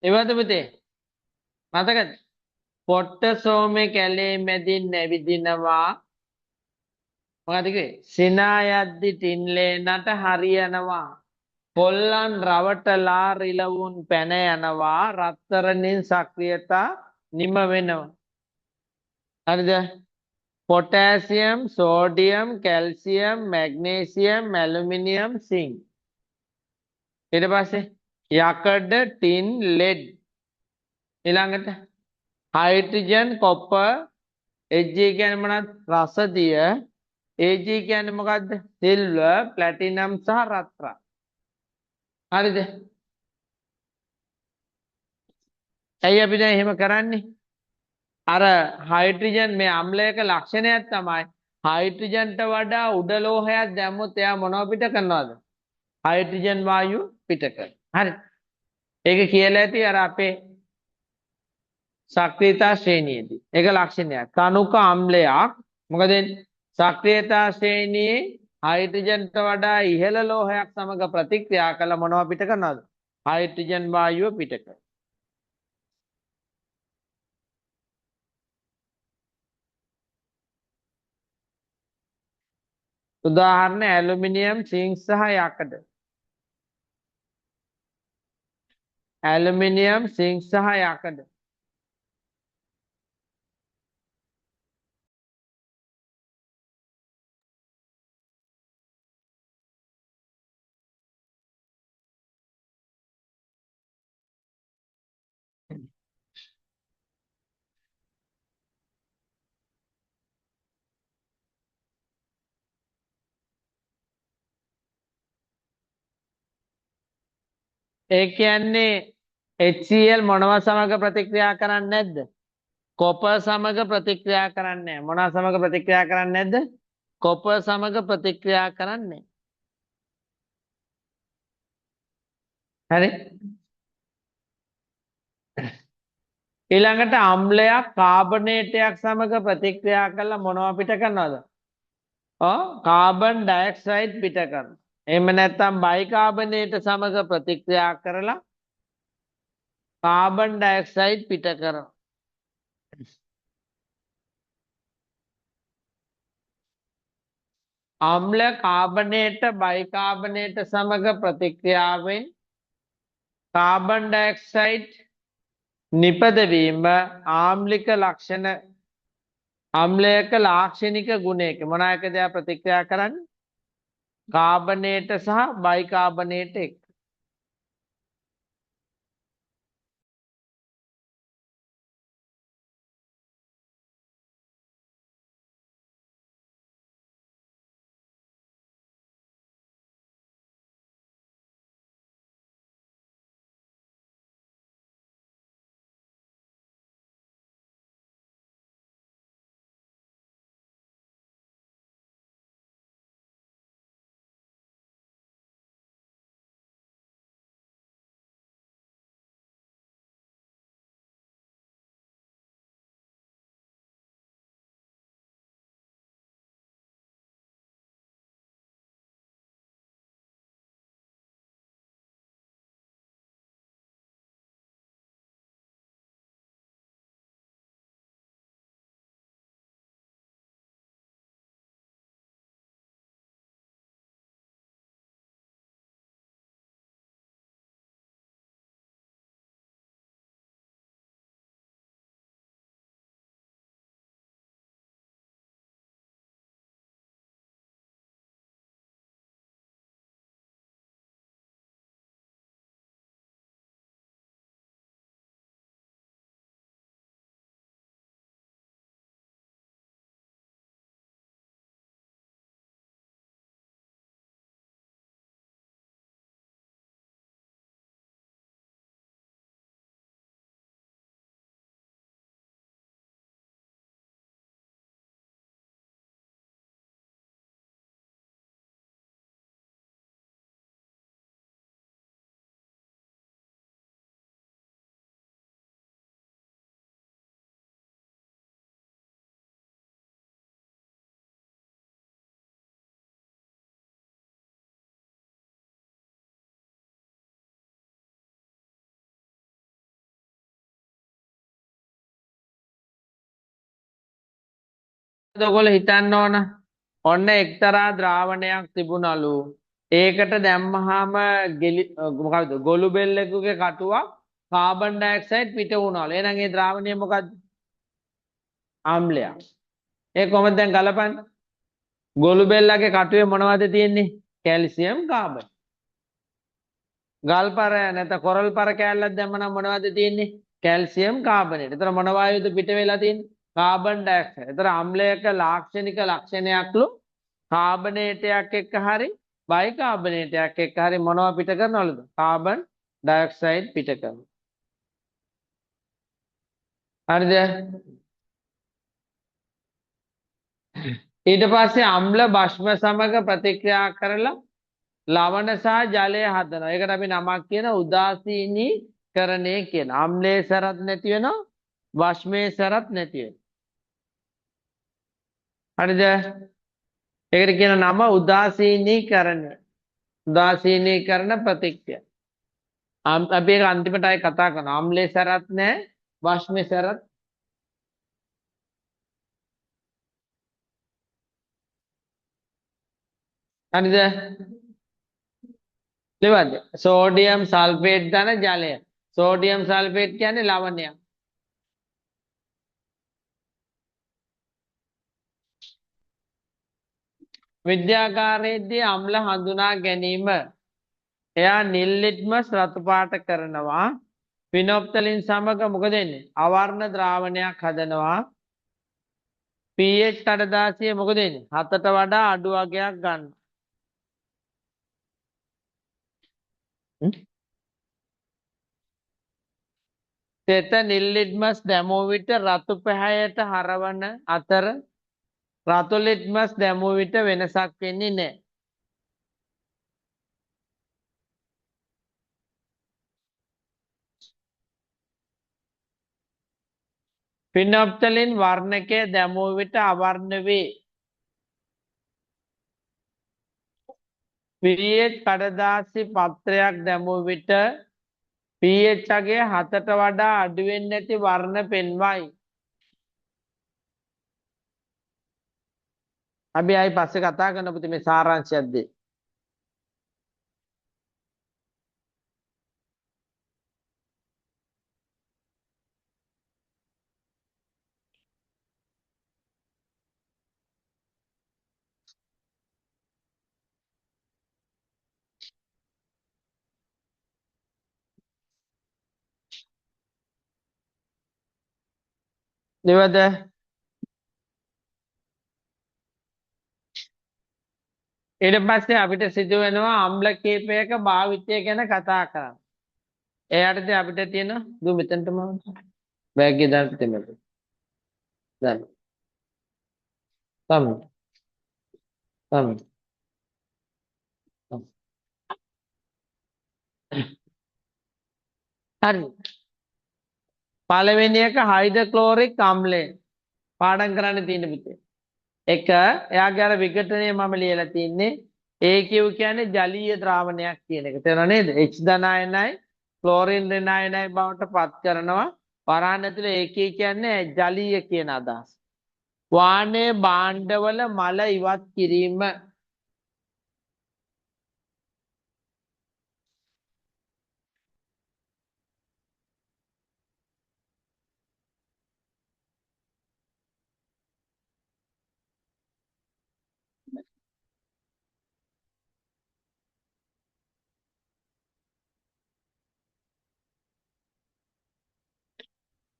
එවද පුතේ මතකද? පොට්ට සෝමේ කැලේ මැදින් නැවිදිනවා. මොකද කිව්වේ? සිනා යද්දි ටින්ලේනට හරියනවා. කොල්ලන් රවටලා රිලවුන් පැන යනවා. රත්තරනින් සක්‍රියතා නිම වෙනවා. හරිද? Potassium, sodium, calcium, magnesium, aluminium, sync. ඊට පස්සේ යකඩ, ටින්, ලෙඩ්. ඊළඟට හයිඩ්‍රජන්, කොපර්, Hg කියන්නේ මොනවද? රසදිය. Ag කියන්නේ මොකද්ද? සිල්වර්, ප්ලැටිනම් සහ රත්රන්. හරිද? ඇයි අපි දැන් එහෙම කරන්නේ? අර හයිඩ්‍රජන් මේ අම්ලයක ලක්ෂණයක් තමයි හයිඩ්‍රජන්ට වඩා උඩ ලෝහයක් දැම්මොත් එයා මොනව පිට කරනවද? හයිඩ්‍රජන් වායු පිට කරනවා. හරි. ඒක කියලා ඇති අර අපේ සක්‍රියතා ශ්‍රේණියේදී. ඒක ලක්ෂණයක්. කණුක අම්ලයක් මොකද සක්‍රියතා ශ්‍රේණියේ හයිඩ්‍රජන්ට වඩා ඉහළ ලෝහයක් සමග ප්‍රතික්‍රියා කළ මොනව පිට කරනවද? හයිඩ්‍රජන් වායුව පිට කරනවා. උදාහරණ ඇලුමිනියම්, සිංක් සහ යකඩ. ඇලුමිනියම්, සිංක් සහ යකඩ. ඒ කියන්නේ HCl මොනව සමග ප්‍රතික්‍රියා කරන්නේ නැද්ද? කොපර් සමග ප්‍රතික්‍රියා කරන්නේ නැහැ. මොනවා සමග ප්‍රතික්‍රියා කරන්නේ නැද්ද? කොපර් සමග ප්‍රතික්‍රියා කරන්නේ. හරි? ඊළඟට අම්ලයක් කාබනේටයක් සමග ප්‍රතික්‍රියා කළා මොනවා පිට කරනවද? කාබන් ඩයොක්සයිඩ් පිට කරනවා. එහෙම නැත්නම් බයිකාබනේට සමග ප්‍රතික්‍රියා කරලා කාබන් ඩයොක්සයිඩ් පිට කරනවා. අම්ල කාබනේට බයිකාබනේට සමග ප්‍රතික්‍රියාවෙන් කාබන් ඩයොක්සයිඩ් නිපදවීම ආම්ලික ලක්ෂණ අම්ලයක ලාක්ෂණික ගුණයක මොනවාකද ප්‍රතික්‍රියා කරන්නේ? කාබනේට සහ බයිකාබනේට එක්ක. ඔයගොල්ලෝ හිතන්න ඕන ඔන්න එක්තරා ද්‍රාවණයක් තිබුණලු ඒකට දැම්මහම මොකද්ද ගොළු බෙල්ලෙකුගේ කටුවක් කාබන් ඩයොක්සයිඩ් පිට වුණාලු එහෙනම් ඒ ද්‍රාවණය මොකද්ද ආම්ලයක් ඒ කොහොමද දැන් ගලපන්නේ ගොළු බෙල්ලගේ කටුවේ මොනවද තියෙන්නේ කැල්සියම් කාබන් ගල්පර නැත්නම් කොරල් පර කෑල්ලක් දැම්මනම් මොනවද තියෙන්නේ කැල්සියම් කාබනේට්. එතන මොන වායුවද පිට වෙලා තියෙන්නේ? Carbon dioxide. එතන අම්ලයක ලාක්ෂණික ලක්ෂණයක්ලු කාබනේටයක් එක්ක හරි බයිකාබනේටයක් එක්ක හරි මොනවා පිට කරනවලුද? කාබන් ඩයොක්සයිඩ් පිට කරනවා. හරිද? ඊට පස්සේ අම්ල භස්ම සමග ප්‍රතික්‍රියා කරලා ලවණ සහ ජලය හදනවා. ඒකට අපි නමක් කියන උදාසීනීකරණය කියන. අම්ලයේ සරත් නැති වෙනවා, භස්මයේ සරත් නැති වෙනවා. හරිද? ඒකට කියන නම උදාසීනීකරණය. උදාසීනීකරණ ප්‍රතික්‍රියා. අපි ඒක අන්තිමට ආයේ කතා කරනවා. අම්ලයේ සරත් නැහැ, භස්මයේ සරත්. හරිද? ඉවද සෝඩියම් සල්ෆේට් ධන ජලය සෝඩියම් සල්ෆේට් කියන්නේ ලවණයක් විද්‍යාගාරයේදී අම්ල හඳුනා ගැනීම එයා නිල් ලිට්මස් රතු පාට කරනවා ෆිනොප්තලින් සමග මොකද වෙන්නේ අවර්ණ ද්‍රාවණයක් හදනවා pH කඩදාසිය මොකද වෙන්නේ 7ට වඩා අඩු වගයක් ගන්න තෙත නිල් ලිට්මස් දැමූ විට රතු පැහැයට හරවන අතර රතු ලිට්මස් දැමූ විට වෙනසක් වෙන්නේ නැහැ. ෆිනොප්තලින් වර්ණකය දැමූ විට අවර්ණ වේ. pH කඩදාසි පත්‍රයක් දැමූ විට pH අගය 7ට වඩා අඩු වෙන්නේ නැති වර්ණ පෙන්වයි. අපි ආයි පස්සේ කතා කරන පුතේ මේ සාරාංශයක් දෙයි. දෙවද ඊට පස්සේ අපිට සිදු වෙනවා අම්ල කීපයක භාවිතය ගැන කතා කරන්න. එයාට අපිට තියෙන දු මෙතනටම බෑග් එක දාන්න දෙන්න. දාන්න. තමයි. හරි. පළවෙනි එක හයිඩ්‍රොක්ලෝරික් අම්ලය. පාඩම් කරන්න තියෙන පිටේ. එක එයාගේ අර විඝටනය මම ලියලා තින්නේ AQ කියන්නේ ජලීය ද්‍රාවණයක් කියන එක. තේරුණා නේද? H ධනායනයි ක්ලෝරින් ඍණායනයි බවට පත් කරනවා. වරහන් ඇතුලේ AQ කියන්නේ ජලීය කියන අදහස. වාහනේ භාණ්ඩවල මල ඉවත් කිරීම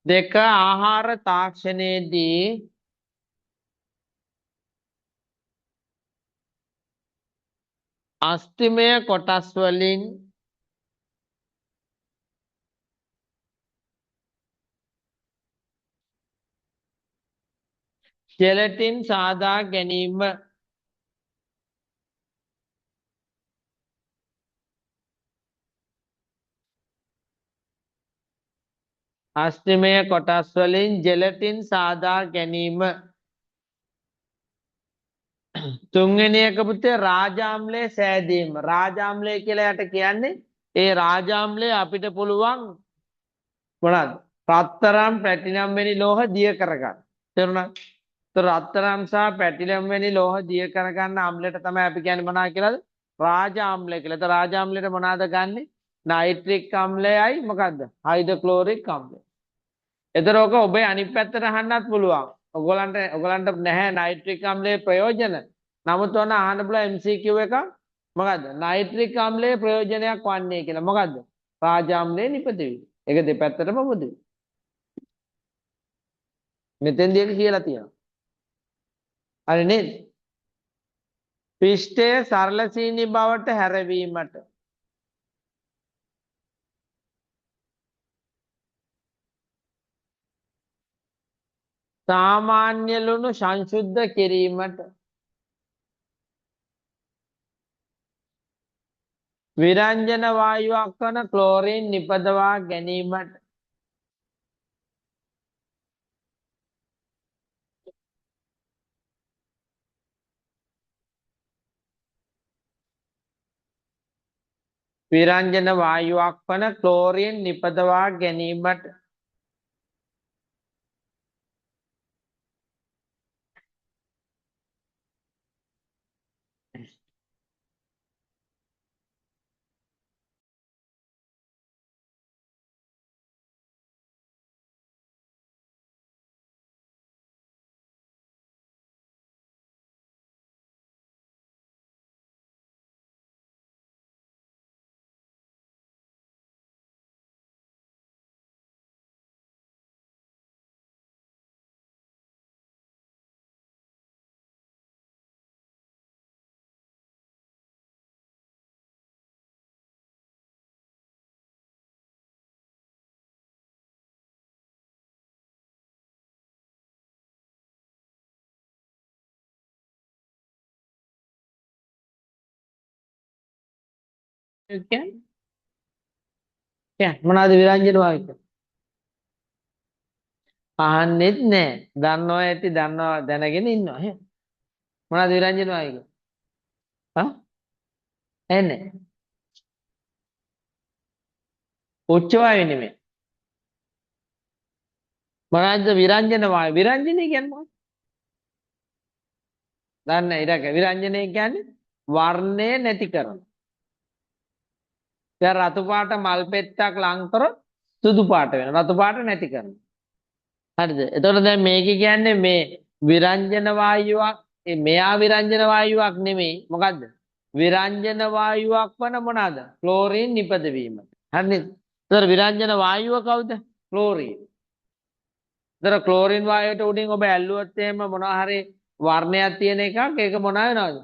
දෙක ආහාර තාක්ෂණයේදී අස්තිමය කොටස් වලින් ජෙලටින් සාදා ගැනීම අස්තිමය කොටස් වලින් ජෙලටින් සාදා ගැනීම තුන්වෙනි එක පුතේ රාජාම්ලයේ සෑදීම රාජාම්ලය කියලා යට කියන්නේ ඒ රාජාම්ලය අපිට පුළුවන් මොනවාද රත්තරන් ප්ලැටිනම් වැනි ලෝහ දිය කරගන්න තේරුණා તો රත්තරන් සහ පැටිලම් වැනි ලෝහ දිය කරගන්න අම්ලයට තමයි අපි කියන්නේ මොනවා කියලාද? රාජ ආම්ලය කියලා. ඒතර රාජ ආම්ලයට මොනවාද ගන්නෙ? නයිට්‍රික් අම්ලයයි මොකද්ද? හයිඩ්‍රොක්ලෝරික් අම්ලය. ඒතර ඔක ඔබේ අනිත් පැත්තට අහන්නත් පුළුවන්. ඔයගලන්ට නැහැ නයිට්‍රික් අම්ලයේ ප්‍රයෝජන. නමුත් ඔන්න අහන්න පුළුවන් MCQ එක මොකද්ද? නයිට්‍රික් අම්ලයේ ප්‍රයෝජනයක් වන්නේ කියලා. මොකද්ද? රාජ ආම්ලයේ නිපදවීම. ඒක දෙපැත්තටම පොදුයි. මෙතෙන්දී ඒක කියලා තියෙනවා. හරි නේද? පිෂ්ඨය සරල සීනි බවට හැරවීමට සාමාන්‍ය ලුණු සංශුද්ධ කිරීමට විරංජන වායුවක් වන ක්ලෝරින් නිපදවා ගැනීමට විරංජන වායුවක් වන ක්ලෝරින් නිපදවා ගැනීමට මොනවාද විරංජන වායු අහන්නෙත් නෑ දන්නවා ඇති දන්නවා දැනගෙන ඉන්නවා ඈ මොනවාද විරංජන වායු හා එන්නේ උච්ච වායු නෙමෙයි මොනවාද විරංජන වායු විරංජනේ කියන්නේ මොකක්ද දන්නේ ඉරක විරංජනේ කියන්නේ වර්ණය නැති කරන දැන් රතු පාට මල් පෙත්තක් ලං කරොත් සුදු පාට වෙනවා රතු පාට නැති කරනවා හරිද? එතකොට දැන් මේක කියන්නේ මේ විරංජන වායුවක් මෙයා විරංජන වායුවක් නෙමෙයි මොකද්ද? විරංජන වායුවක් වන මොනවාද? ක්ලෝරින් නිපදවීම. හරිද? ඒතර විරංජන වායුව කවුද? ක්ලෝරින්. ඒතර ක්ලෝරින් වායුවට උඩින් ඔබ ඇල්ලුවොත් එහෙම මොනවා හරි වර්ණයක් තියෙන එකක් ඒක මොනවා වෙනවද?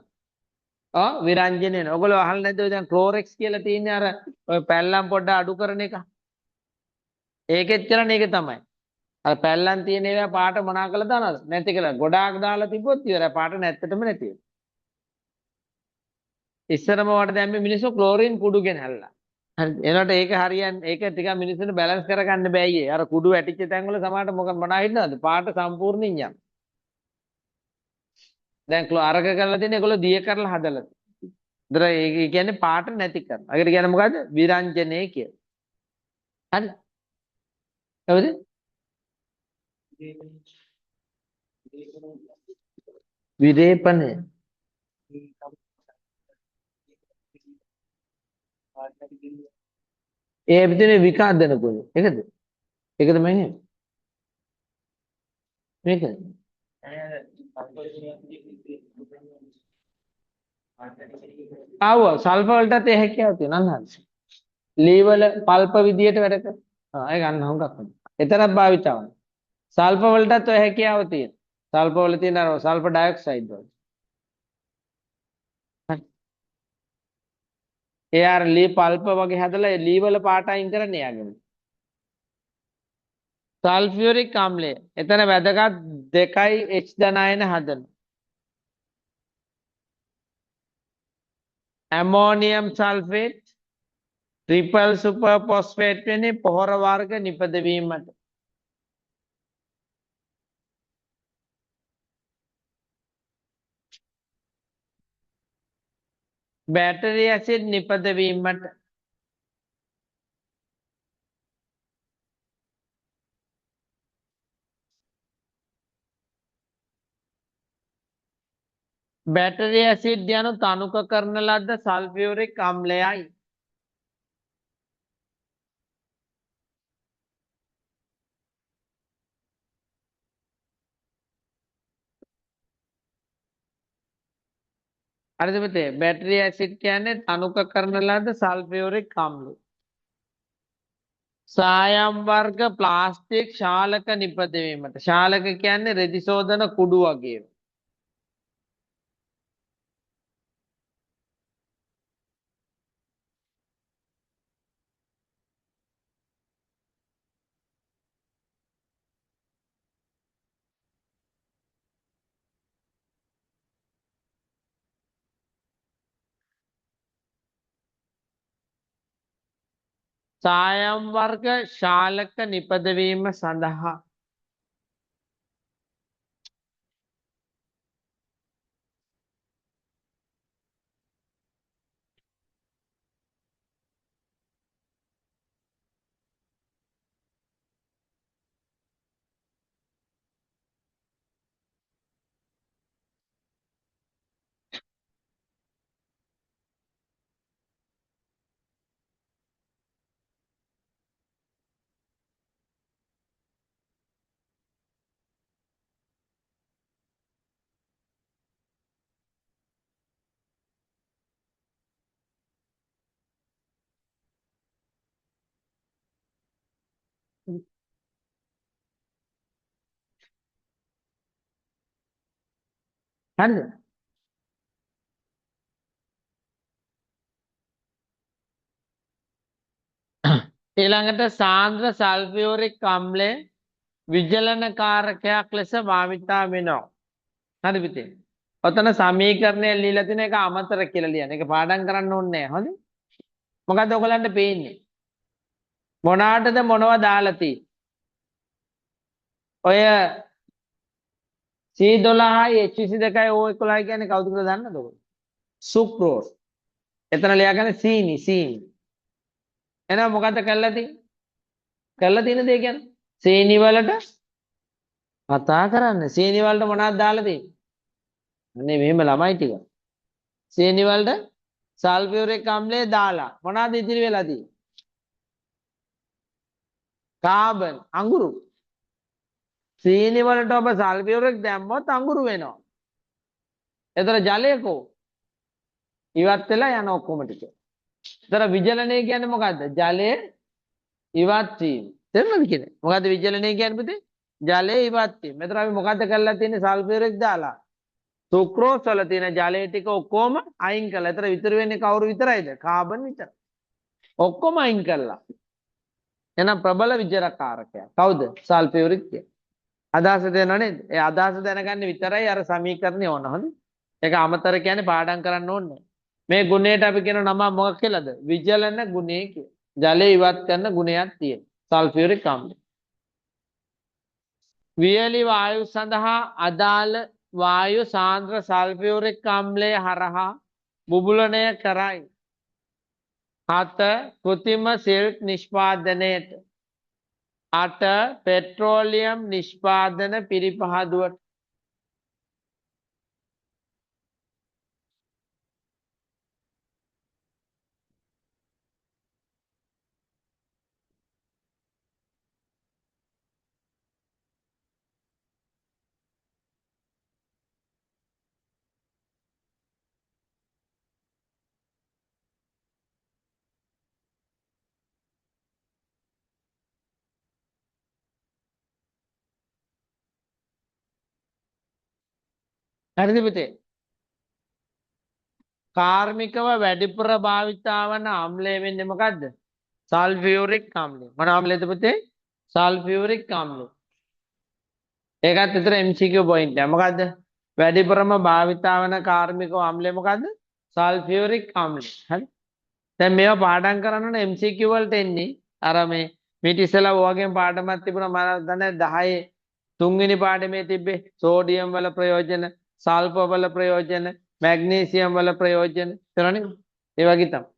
විරංජන වෙනවා. ඔයගොල්ලෝ අහලා නැද්ද දැන් ක්ලෝරෙක්ස් කියලා තියෙන්නේ අර ඔය පැල්ලම් පොඩ්ඩ අඩු කරන එක. ඒකෙත් කරන්නේ ඒක තමයි. අර පැල්ලම් තියෙන ඒවා පාට මොනා කළා දානවද? නැති කළා. ගොඩාක් දාලා තිබ්බොත් ඉවරයි. පාට නැත්තටම නැති වෙනවා. ඉස්සරම වට දැම්මේ මිනිස්සු ක්ලෝරින් කුඩු ගෙනහැල්ලා. හරි. එනකොට ඒක හරියන්නේ ඒක ටිකක් මිනිස්සුන්ට බැලන්ස් කරගන්න බෑයි. අර කුඩු වැටිච්ච තැන් වල සමහරට මොනා හිටනවද? පාට සම්පූර්ණින් යනවා. දැන් අරක කරලා තියෙන ඒගොල්ලෝ දිය කරලා හදලා. ඒතර ඒ කියන්නේ පාට නැති කරනවා. ඒකට කියන්නේ මොකද්ද? විරංජනේ කියලා. හරි. හරිද? විරේපණය. ඒ විදිහේ විකාදන කුණේ. ඒකද? ඒකද මම මේකද? ආව සල්ෆර් වලටත් ඒ හැකියාව තියෙනවා නේද? ලී වල පල්ප විදියට වැඩ කරනවා. ඒක ගන්න හොඟක්. එතරම් භාවිතාවක්. සල්ෆර් වලටත් ඔය හැකියාව තියෙනවා. සල්ෆර් වල තියෙන අර සල්ෆර් ඩයොක්සයිඩ් වල. ඒ අර ලී පල්ප වගේ හදලා ඒ ලී වල පාට අයින් කරන්නේ යාගෙන. සල්ෆියුරික් ආම්ලය. එතන වැදගත් දෙකයි H ධනායන හදන. Ammonium sulphate triple super phosphate වෙන්නේ පොහොර වර්ග නිපදවීමට. බැටරි ඇසිඩ් නිපදවීමට. බැටරි ඇසිඩ් යනු තනුක කරන ලද්ද සල්ෆියුරික් අම්ලයයි. හරිද පුතේ? බැටරි ඇසිඩ් කියන්නේ තනුක කරන ලද්ද සල්ෆියුරික් අම්ලය. සායම් වර්ග ප්ලාස්ටික් ශාලක නිපදවීමට. ශාලක කියන්නේ රෙදි සෝදන කුඩු වගේ. සායම් වර්ග ශාලක නිපදවීම සඳහා හරිද? ඊළඟට සාන්ද්‍ර සල්ෆියුරික් අම්ලය විජලන කාරකයක් ලෙස භාවිතා වෙනවා. හරි පුතේ. ඔතන සමීකරණය ලියලා තියෙන එක අමතර කියලා ලියන්න. ඒක පාඩම් කරන්න ඕනේ නැහැ. හරි? මොකද්ද ඔයගලන්ට පේන්නේ? මොනාටද මොනව දාලා තියෙන්නේ? ඔය C12යි H22යි O11යි කියන්නේ කවුද කියලා දන්නද ඔයගොල්ලෝ? සුක්‍රෝස්. එතන ලියාගන්න සීනි සීනි. එහෙනම් මොකද්ද කරලා තියෙන්නේ? කරලා තියෙන දේ කියන්නේ සීනි වලට කතා කරන්න. සීනි වලට මොනවද දාලා තියෙන්නේ? අනේ මෙහෙම ළමයි ටික. සීනි වලට සල්ෆියුරික් අම්ලය දාලා මොනවද ඉතිරි වෙලා තියෙන්නේ? කාබන් අඟුරු. සීනි වලට ඔබ සල්ෆියුරික් දැම්මොත් අඟුරු වෙනවා. එතන ජලයකෝ ඉවත් වෙලා යන ඔක්කොම ටික. එතන විජලනය කියන්නේ මොකද්ද? ජලය ඉවත් වීම. තේරුණාද කියන්නේ? මොකද්ද විජලනය කියන්නේ පුතේ? ජලය ඉවත් වීම. මෙතන අපි මොකද්ද කරලා තියෙන්නේ? සල්ෆියුරික් දාලා. සුක්‍රෝස් වල තියෙන ජලය ටික ඔක්කොම අයින් කළා. එතන විතර වෙන්නේ කවුරු විතරයිද? කාබන් විතර. ඔක්කොම අයින් කළා. එහෙනම් ප්‍රබල විජරකාරකයක්. කවුද? සල්ෆියුරික් කියන්නේ. අදහස දෙනව නේද? ඒ අදහස දැනගන්න විතරයි අර සමීකරණය ඕන. හොඳ. ඒක අමතර කියන්නේ පාඩම් කරන්න ඕනේ. මේ ගුණයට අපි කියන නම මොකක් කියලාද? විජලන ගුණය කියලා. ජලය ඉවත් කරන ගුණයක් තියෙන. සල්ෆියුරික් අම්ලය. වියලි වායු සඳහා අදාළ වායු සාන්ද්‍ර සල්ෆියුරික් අම්ලය හරහා බුබුලනය කරයි. 7 කෘතිම සිල්ක් නිෂ්පාදනයට. 8 පෙට්‍රෝලියම් නිෂ්පාදන පිරිපහදුවට. හරිද පුතේ? කාර්මිකව වැඩිපුර භාවිතා වන අම්ලය වෙන්නේ මොකද්ද? සල්ෆියුරික් අම්ලය. මොන අම්ලයද පුතේ? සල්ෆියුරික් අම්ලය. ඒකත් විතර MCQ පොයින්ට් එක. මොකද්ද? වැඩිපුරම භාවිතා වන කාර්මික අම්ලය මොකද්ද? සල්ෆියුරික් අම්ලය. හරි? දැන් මේවා පාඩම් කරන්න ඕන MCQ වලට එන්නේ. අර මේ මීට ඉස්සෙල්ලා ඔයගෙන් පාඩමක් තිබුණා මම දන්නේ 10 තුන්වෙනි පාඩමේ තිබ්බේ සෝඩියම් වල ප්‍රයෝජන, සල්ෆර් වල ප්‍රයෝජන, මැග්නීසියම් වල ප්‍රයෝජන. තේරුණානේ? ඒ වගේ තමයි.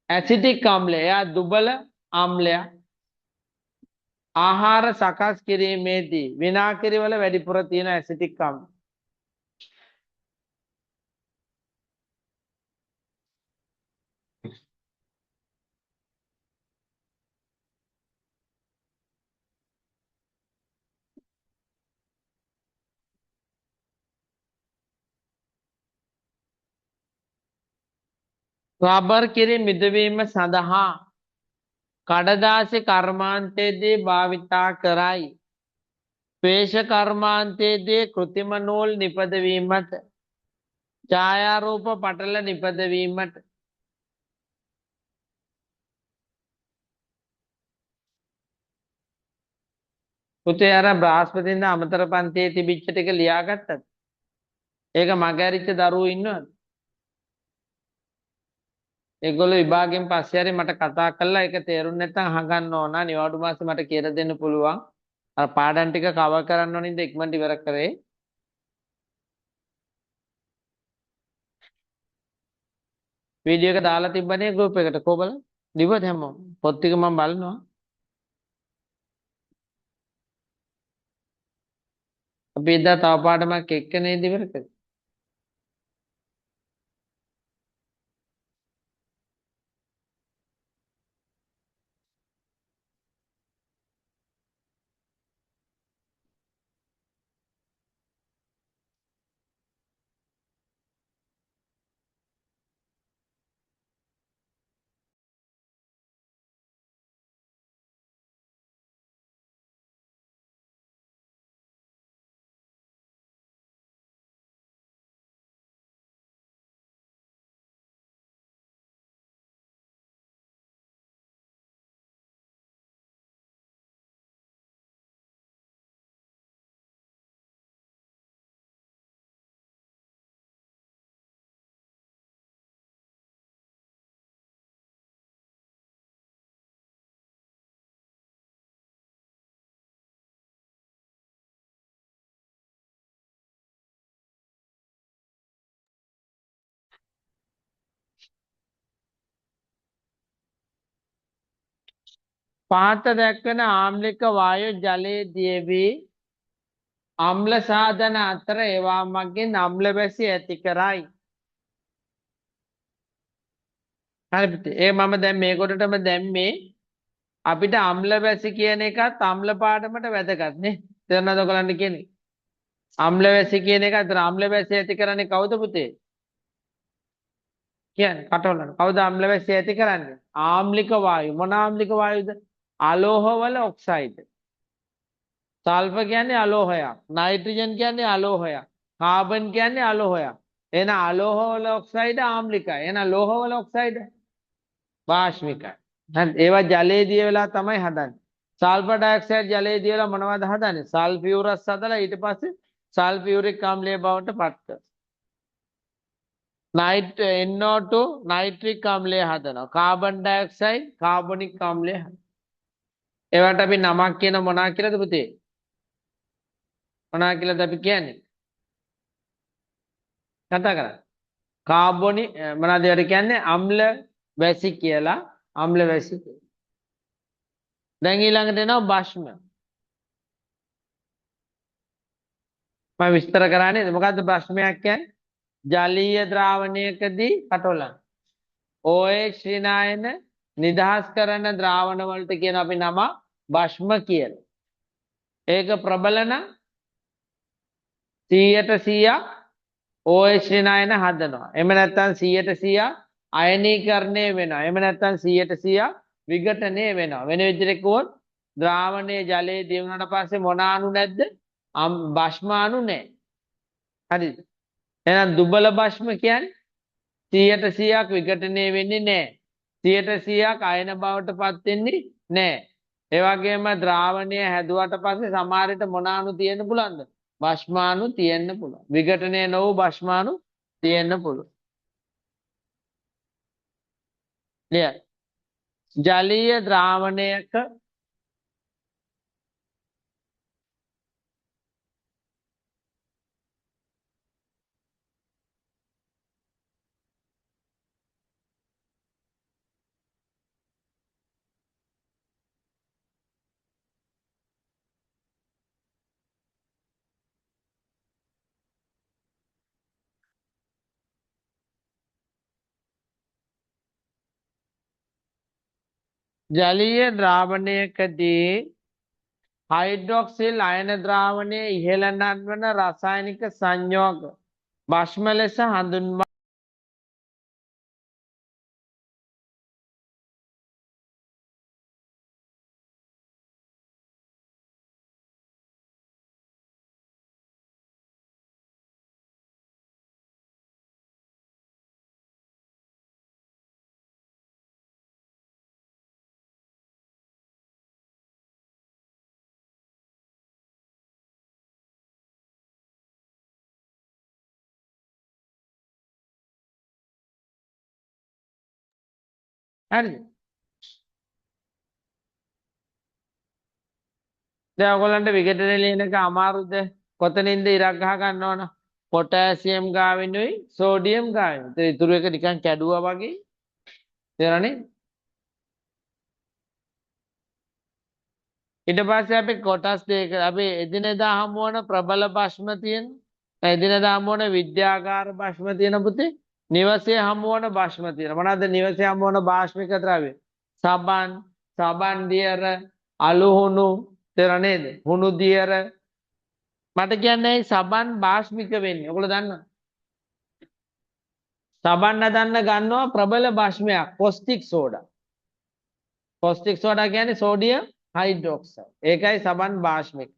ඇසිටික් අම්ලය එයා දුබල අම්ලයක්. ආහාර සකස් කිරීමේදී විනාකිරි වල වැඩිපුර තියෙන ඇසිටික් අම්ල. රබර් කිරි මිදවීම සඳහා කඩදාසි කර්මාන්තයේදී භාවිතා කරයි. පේෂ කර්මාන්තයේදී කෘත්‍රිම නූල් නිපදවීමට, ඡායාරූප පටල නිපදවීමට, පුතේ අර බ්‍රහස්පතින්ද අමතර පන්තියේ තිබිච්ච ටික ලියාගත්තද? ඒක මගහැරිච්ච දරුවෝ ඉන්නවද? ඒගොල්ලෝ විභාගයෙන් පස්සේ හරි මට කතා කරලා ඒක තේරුම් නැත්නම් අහගන්න ඕන. නිවාඩු මාසෙ මට කියලා දෙන්න පුළුවන්. අර පාඩම් ටික කවර් කරන්න ඕනින්ද ඉක්මනට ඉවර කරේ. වීඩියෝ එක දාලා තිබ්බනේ ගෲප් එකට කොබල. දිවද හැමෝම. පොත් ටික මම බලනවා. අපි එදා තව පාඩමක් එක්ක නේද ඉවර කරේ. පහත දැක්වෙන ආම්ලික වායු ජලයේ දියවි අම්ල සාධන අතර ඒවා මගින් අම්ල වැසි ඇති කරයි. හරි පුතේ. ඒ මම දැන් මේ කොටටම දැම්මේ අපිට අම්ල වැසි කියන එකත් අම්ල පාඩමට වැදගත් නේ. තේරෙනවද ඔයගලන්ට කියන්නේ? අම්ල වැසි කියන එක අතර අම්ල වැසි ඇති කරන්නේ කවුද පුතේ? කියන්නේ කටවලන. කවුද අම්ල වැසි ඇති කරන්නේ? ආම්ලික වායු. මොන ආම්ලික වායුද? අලෝහ වල ඔක්සයිඩ්. සල්ෆර් කියන්නේ අලෝහයක්. නයිට්‍රජන් කියන්නේ අලෝහයක්. කාබන් කියන්නේ අලෝහයක්. එහෙනම් අලෝහ වල ඔක්සයිඩ් ආම්ලිකයි. එහෙනම් ලෝහ වල ඔක්සයිඩ් වාෂ්මිකයි. හරි. ඒවා ජලයේ දිය වෙලා තමයි හදන්නේ. සල්ෆර් ඩයොක්සයිඩ් ජලයේ දිය වෙලා මොනවද හදන්නේ? සල්ෆියුරස් හදලා ඊට පස්සේ සල්ෆියුරික් ආම්ලය බවට පත් කරනවා. NO2 නයිට්‍රික් ආම්ලය හදනවා. කාබන් ඩයොක්සයිඩ් කාබොනික් ආම්ලය හදනවා. ඒවට අපි නමක් කියන මොනවා කියලාද පුතේ? මොනවා කියලාද අපි කියන්නේ? කතා කරා. කාබොනි මොනවාද ඒවට කියන්නේ? අම්ල වැසි කියලා. අම්ල වැසි. දැන් ඊළඟට එනවා භස්ම. මම විස්තර කරන්නේ මොකද්ද භස්මයක් කියන්නේ? ජලීය ද්‍රාවණයකදී කටොලන් OH ශ්‍රීනායන නිදහස් කරන ද්‍රාවණ වලට කියන අපි නම භස්ම කියලා. ඒක ප්‍රබලන 100% OH ශ්‍රීනායන හදනවා. එහෙම නැත්නම් 100% අයනීකරණය වෙනවා. එහෙම නැත්නම් 100% විඝටනය වෙනවා. වෙන විදිහට කිව්වොත් ද්‍රාවණයේ ජලයේ දිය වුණාට පස්සේ මොන අණු නැද්ද? භස්ම අණු නැහැ. හරිද? එහෙනම් දුබල භස්ම කියන්නේ 100%ක් විඝටනය වෙන්නේ නැහැ. 100%ක් අයන බවට පත් වෙන්නේ නැහැ. ඒ වගේම ද්‍රාවණය හැදුවට පස්සේ සමහර විට මොන අණු තියෙන්න පුළුවන්ද? භස්මාණු තියෙන්න පුළුවන්. විඝටනය නොවු භස්මාණු තියෙන්න පුළුවන්. ලියන්න. ජලීය ද්‍රාවණයක ජලීය ද්‍රාවණයකදී හයිඩ්‍රොක්සිල් අයන ද්‍රාවණයේ ඉහළ නංවන රසායනික සංයෝග භස්ම ලෙස හඳුන්වා හරිද? දැන් ඔයගොල්ලන්ට විකටනේ ලියන එක අමාරුද? කොතනින්ද ඉරක් ගහ ගන්න ඕන? Potassium ගාවිනුයි sodium ගාවිනුයි. ඒ ඉතුරු එක නිකන් කැඩුවා වගේ. තේරෙනවනේ? ඊට පස්සේ අපි කොටස් දෙක අපි එදිනෙදා හමු වන ප්‍රබල භස්ම තියෙන. එදිනෙදා හමු වන විද්‍යාකාර භස්ම තියෙන පුතේ. නිවසේ හමු වන භස්ම තියෙන. මොනවාද නිවසේ හමු වන භාෂ්මික ද්‍රව්‍ය? සබන්, සබන් දියර, අලු හුණු, තේරෙනව නේද? හුණු දියර. මට කියන්නේ සබන් භාෂ්මික වෙන්නේ. ඔයගොල්ලෝ දන්නවද? සබන් හදන්න ගන්නවා ප්‍රබල භස්මයක් කොස්ටික් සෝඩා. කොස්ටික් සෝඩා කියන්නේ සෝඩියම් හයිඩ්‍රොක්සයිඩ්. ඒකයි සබන් භාෂ්මික.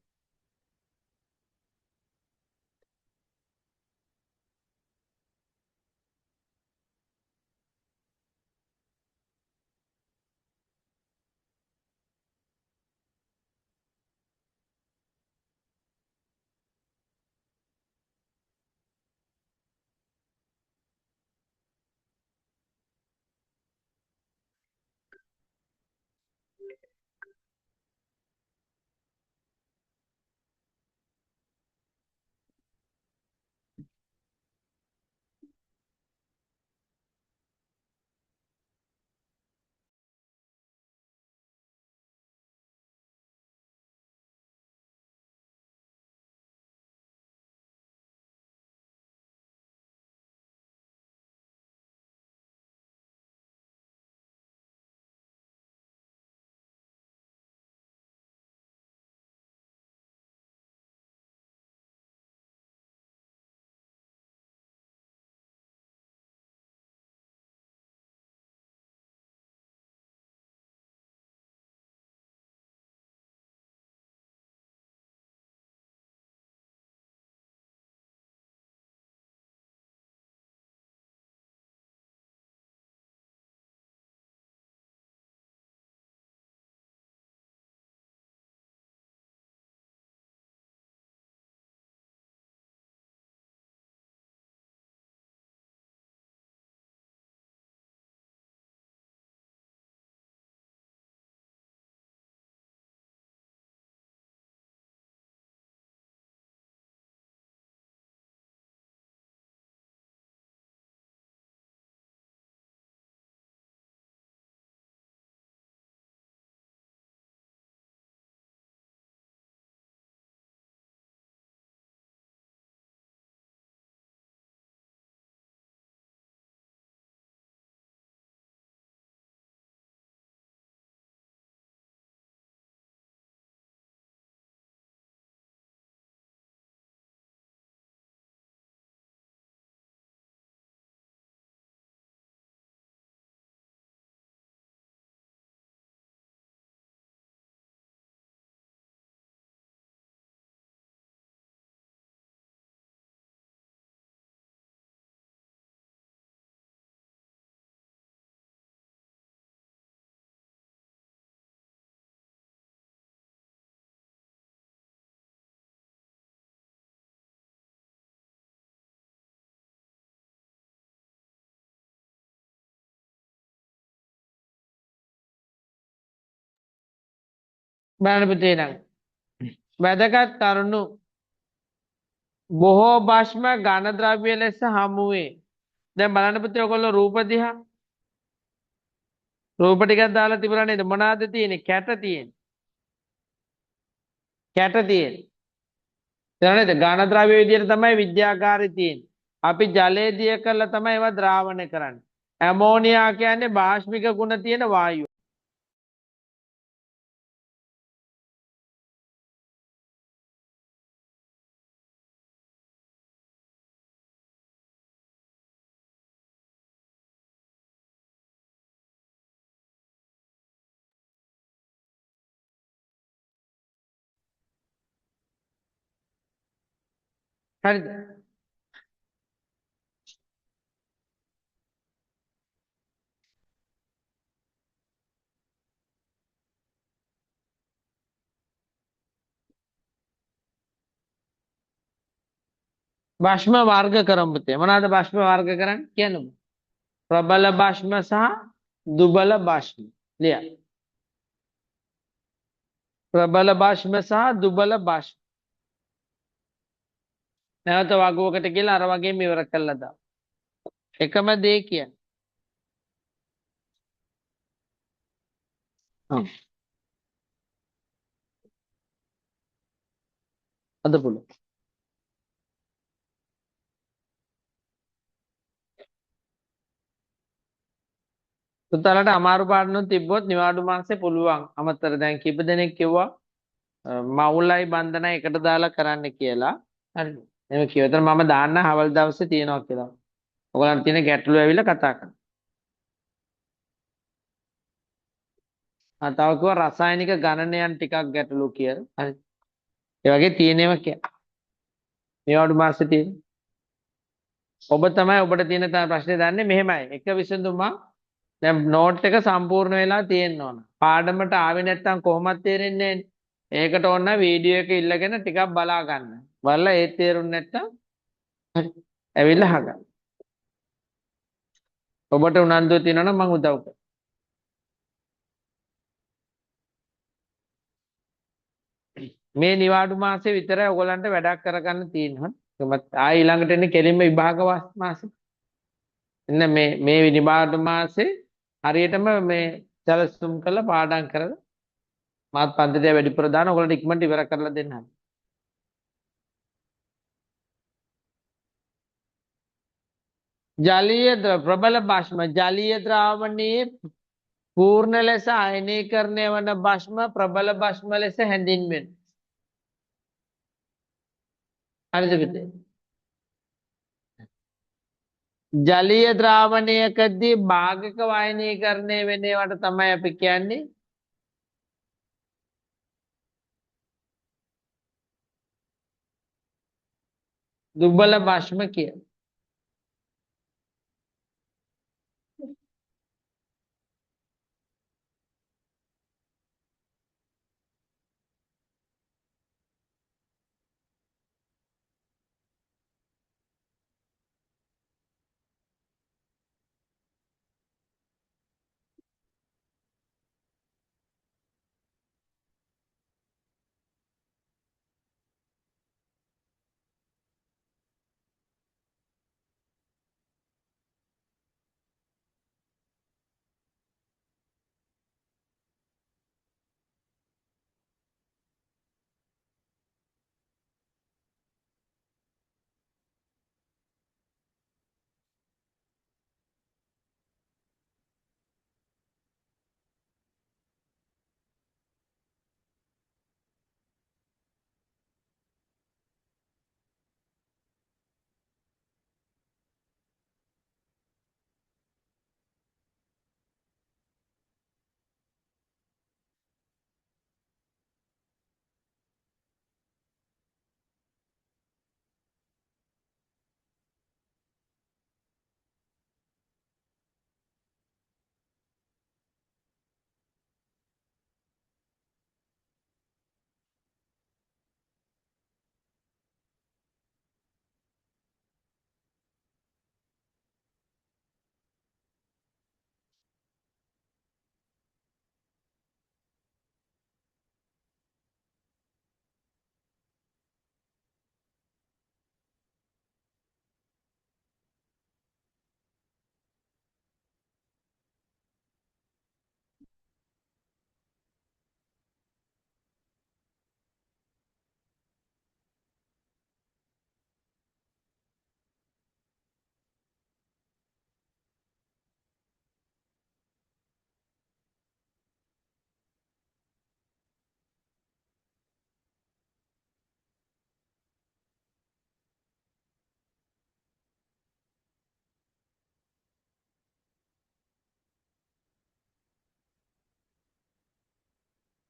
බලන්න පුතේ නම් වැදගත් කරුණු බොහෝ භස්ම ඝන ද්‍රව්‍ය ලෙස හමු වේ. දැන් බලන්න පුතේ ඔයගොල්ලෝ රූප දිහා. රූප ටිකක් දාලා තිබුණා නේද? මොනවාද තියෙන්නේ? කැට තියෙන්නේ. කැට තියෙන්නේ. තේරෙනවද? ඝන ද්‍රව්‍ය විදියට තමයි විද්‍යාකාරී තියෙන්නේ. අපි ජලය දිය කරලා තමයි ඒවා ද්‍රාවණය කරන්නේ. ඇමෝනියා කියන්නේ භාෂ්මික ගුණ තියෙන වායුව. හරිද? භස්ම වර්ග කරමු පුතේ. මොනවාද භස්ම වර්ග කරන්නේ? කියන්නකෝ. ප්‍රබල භස්ම සහ දුබල භෂ්ම. ලිය. ප්‍රබල භෂ්ම සහ දුබල භෂ්ම. නැවත වගුවකට කියලා අර වගේම ඉවර කළා දාන්න. එකම දේ කියන්නේ. හ්ම්. අද පුළුවන්. පුතාලට අමාරු පාඩනුත් තිබ්බොත් නිවාඩු මාසේ පුළුවන්. අමතර දැන් කීප දෙනෙක් කිව්වා මවුලයි බන්ධනයි එකට දාලා කරන්න කියලා. හරිද? එහෙම කිව්වතර මම දාන්න හවල් දවසේ තියනවා කියලා. ඔයගලන්ට තියෙන ගැටලු ඇවිල්ලා කතා කරන්න. තව කිව්වා රසායනික ගණනයන් ටිකක් ගැටලු කියලා. හරි. ඒ වගේ තියෙනේම නිවාඩු මාසේ තියෙන. ඔබ තමයි ඔබට තියෙන ප්‍රශ්නේ දන්නේ මෙහෙමයි. එක විසඳුමක් දැන් නෝට් එක සම්පූර්ණ වෙලා තියෙන්න ඕන. පාඩමට ආවේ නැත්නම් කොහොමද තේරෙන්නේ නැහැ. ඒකට ඕන වීඩියෝ එක ඉල්ලගෙන ටිකක් බලා ගන්න. බලලා ඒ තේරුම් නැත්නම් හරි. ඇවිල්ලා අහගන්න. ඔබට උනන්දුව තියෙනවා නම් මම උදව් කරනවා. මේ නිවාඩු මාසේ විතරයි ඔයගලන්ට වැඩක් කරගන්න තියෙනවා. ආයි ඊළඟට එන්නේ කෙලින්ම විභාග මාසේ. එන්න මේ නිවාඩු මාසේ හරියටම මේ සැලසුම් කරලා පාඩම් කරලා මාත් පන්තිය වැඩිපුර දාන ඔයගලන්ට ඉක්මනට ඉවර කරලා දෙන්න. ජලීය ප්‍රබල භෂ්ම ජලීය ද්‍රාවණයේ පූර්ණ ලෙස අයනීකරණය වන භෂ්ම ප්‍රබල භෂ්ම ලෙස හැඳින්වෙන. හරිද පුතේ? ජලීය ද්‍රාවණයකදී භාගක වයනීකරණය වෙන ඒවාට තමයි අපි කියන්නේ දුබල භෂ්ම කියලා.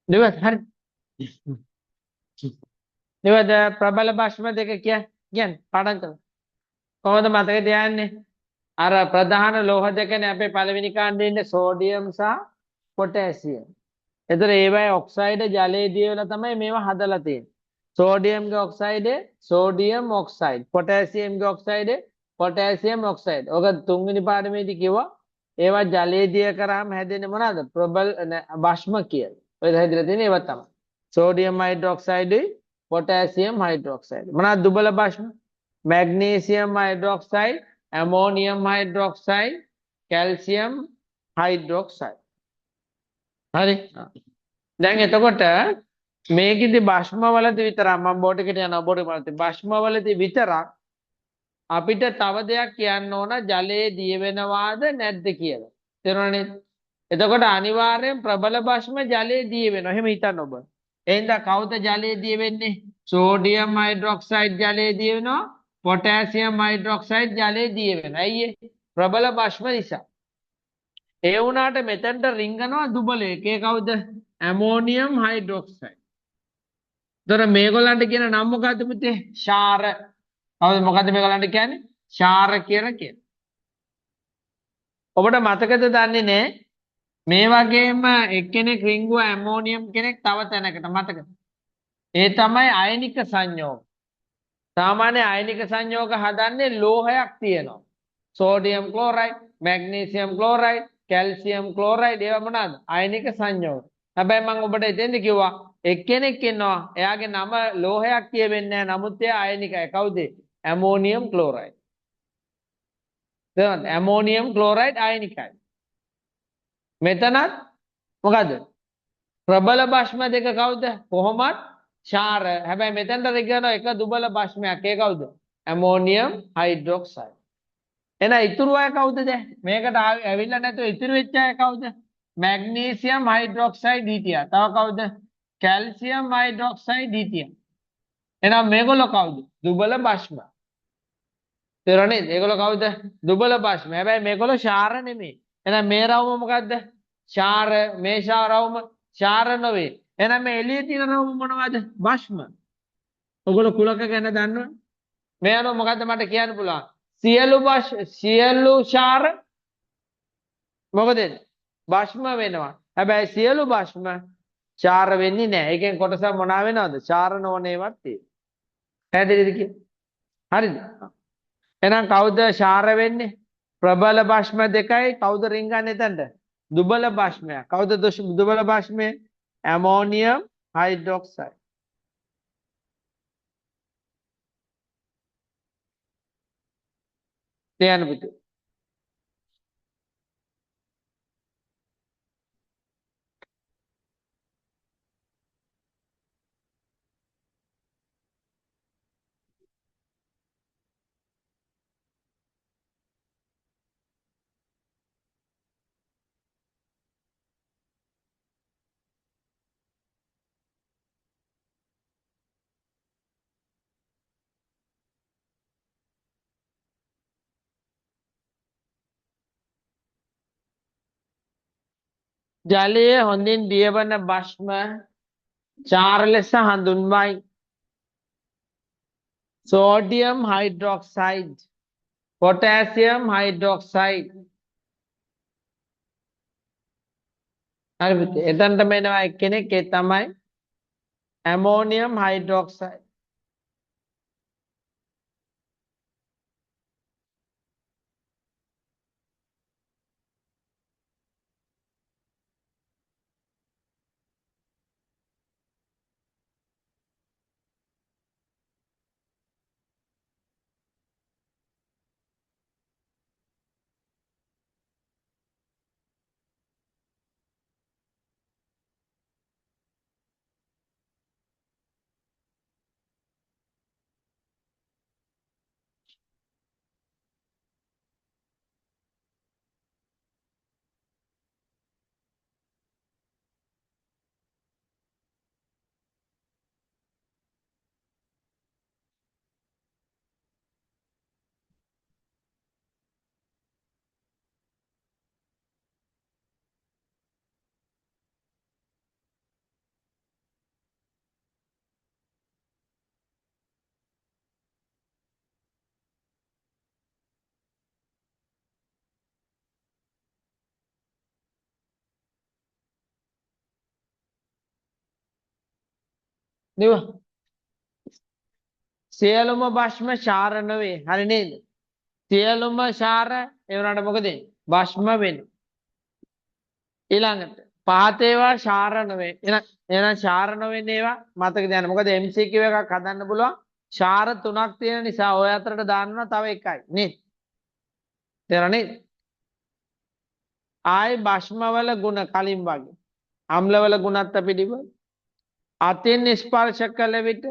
නිවද හරි. නිවද ප්‍රබල භෂ්ම දෙක කියන්නේ පාඩම් කරලා. කොහොමද මතක තියාගන්නේ? අර ප්‍රධාන ලෝහ දෙකනේ අපේ පළවෙනි කාණ්ඩේ ඉන්නේ සෝඩියම් සහ පොටෑසියම්. එතන ඒවයි ඔක්සයිඩ් ජලයේ දියවලා තමයි මේවා හදලා තියෙන්නේ. සෝඩියම්ගේ ඔක්සයිඩ් සෝඩියම් ඔක්සයිඩ්, පොටෑසියම්ගේ ඔක්සයිඩ් පොටෑසියම් ඔක්සයිඩ්. ඔක තුන්වෙනි පාඩමේදී කිව්වා ඒවා ජලයේ දිය කරාම හැදෙන්නේ මොනවාද? ප්‍රබල භස්ම කියලා. ඔය හැදිලා තියෙන ඒවා තමයි. සෝඩියම් හයිඩ්‍රොක්සයිඩුයි පොටෑසියම් හයිඩ්‍රොක්සයිඩ්. මොනවාද දුබල භස්ම? Magnesium hydroxide, ammonium hydroxide, calcium hydroxide. හරි. දැන් එතකොට මේකෙදි භස්ම වලදී විතරක් මම බෝඩ් එකට යනවා බෝඩ් එකට භස්ම වලදී විතරක් අපිට තව දෙයක් කියන්න ඕන ජලයේ දිය වෙනවාද නැද්ද කියලා. තේරුණානේ? එතකොට අනිවාර්යෙන් ප්‍රබල භස්ම ජලයේ දිය වෙනවා. එහෙම හිතන්න ඔබ. එහෙනම් කවුද ජලයේ දිය වෙන්නේ? සෝඩියම් හයිඩ්‍රොක්සයිඩ් ජලයේ දිය වෙනවා. පොටෑසියම් හයිඩ්‍රොක්සයිඩ් ජලයේ දිය වෙනවා. ඇයි ඒ? ප්‍රබල භස්ම නිසා. ඒ වුණාට මෙතනට රිංගනවා දුබලයක. ඒ කවුද? Ammonium hydroxide. දොර මේගොල්ලන්ට කියන නම මොකද්ද පුතේ? ෂාර. කවුද මොකද්ද මේගොල්ලන්ට කියන්නේ? ෂාර කියලා කියන. ඔබට මතකද දන්නේ නැහැ? මේ වගේම එක්කෙනෙක් රිංගුවා ඇමෝනියම් කෙනෙක් තව තැනකට මතකද? ඒ තමයි අයනික සංයෝග. සාමාන්‍ය අයනික සංයෝග හදන්නේ ලෝහයක් තියෙනවා. Sodium chloride, magnesium chloride, calcium chloride ඒවා මොනවාද? අයනික සංයෝග. හැබැයි මම ඔබට එතෙන්ද කිව්වා එක්කෙනෙක් ඉන්නවා එයාගේ නම ලෝහයක් කියවෙන්නේ නැහැ. නමුත් එයා අයනිකයි. කවුද? Ammonium chloride. තේරුණාද? ඇමෝනියම් ක්ලෝරයිඩ් අයනිකයි. මෙතනත් මොකද? ප්‍රබල භස්ම දෙක කවුද? කොහොමත් ෂාර. හැබැයි මෙතනට රිංගන එක දුබල භස්මයක්. ඒ කවුද? Ammonium hydroxide. එහෙනම් ඉතුරු අය කවුද දැන්? මේකට ඇවිල්ලා නැතුව ඉතුරු වෙච්ච අය කවුද? මැග්නීසියම් හයිඩ්‍රොක්සයිඩ් හිටියා. තව කවුද? කැල්සියම් හයිඩ්‍රොක්සයිඩ් හිටියා. එහෙනම් මේගොල්ලෝ කවුද? දුබල භස්ම. තේරුණා නේද? ඒගොල්ලෝ කවුද? දුබල භස්ම. හැබැයි මේගොල්ලෝ ෂාර නෙමෙයි. එහෙනම් මේ රවුම මොකද්ද? ෂාර. මේ රවුම ෂාර නෙවෙයි. එහෙනම් මේ එළියේ තියෙන රවුම මොනවද? භස්ම. ඔයගොල්ලෝ කුලක ගැන දන්නවද? මේ අනුව මොකද්ද මට කියන්න පුළුවන්? සියලු ෂාර මොකද භස්ම වෙනවා. හැබැයි සියලු භස්ම ෂාර වෙන්නේ නැහැ. ඒකෙන් කොටසක් මොනවා වෙනවද? ෂාර නොවන ඒවාත් තියෙනවා. පැහැදිලිද කියලා? හරිද? එහෙනම් කවුද ෂාර වෙන්නේ? ප්‍රබල භස්ම දෙකයි කවුද රින්ගන්නේ එතනට? දුබල භස්මයක්. කවුද දුබල භස්මය? Ammonium hydroxide. තියන්න පුතේ. ජලයේ හොඳින් දියවන භස්ම ඡාර ලෙස හඳුන්වයි. Sodium hydroxide, potassium hydroxide. හරි පුතේ. එතනට මෙනවා එක්කෙනෙක් ඒ තමයි ඇමෝනියම් හයිඩ්‍රොක්සයිඩ්. නේ සියලුම භස්ම ඡාර නෙවෙයි. හරි නේද? සියලුම ඡාර ඒ වුණාට මොකද? භස්ම වෙන්නේ. ඊළඟට පහත ඒවා ශාර නොවේ. එහෙනම් ශාර නොවෙන ඒවා මතක තියාගන්න. මොකද MCQ එකක් හදන්න පුළුවන්. ශාර 3ක් තියෙන නිසා ඔය අතරට දාන්නවා තව එකයි. නේද? තේරෙනවද? ආයි භස්මවල ගුණ කලින් වගේ. අම්ලවල ගුණත් අපි දිව. අතින් ස්පර්ශ කළ විට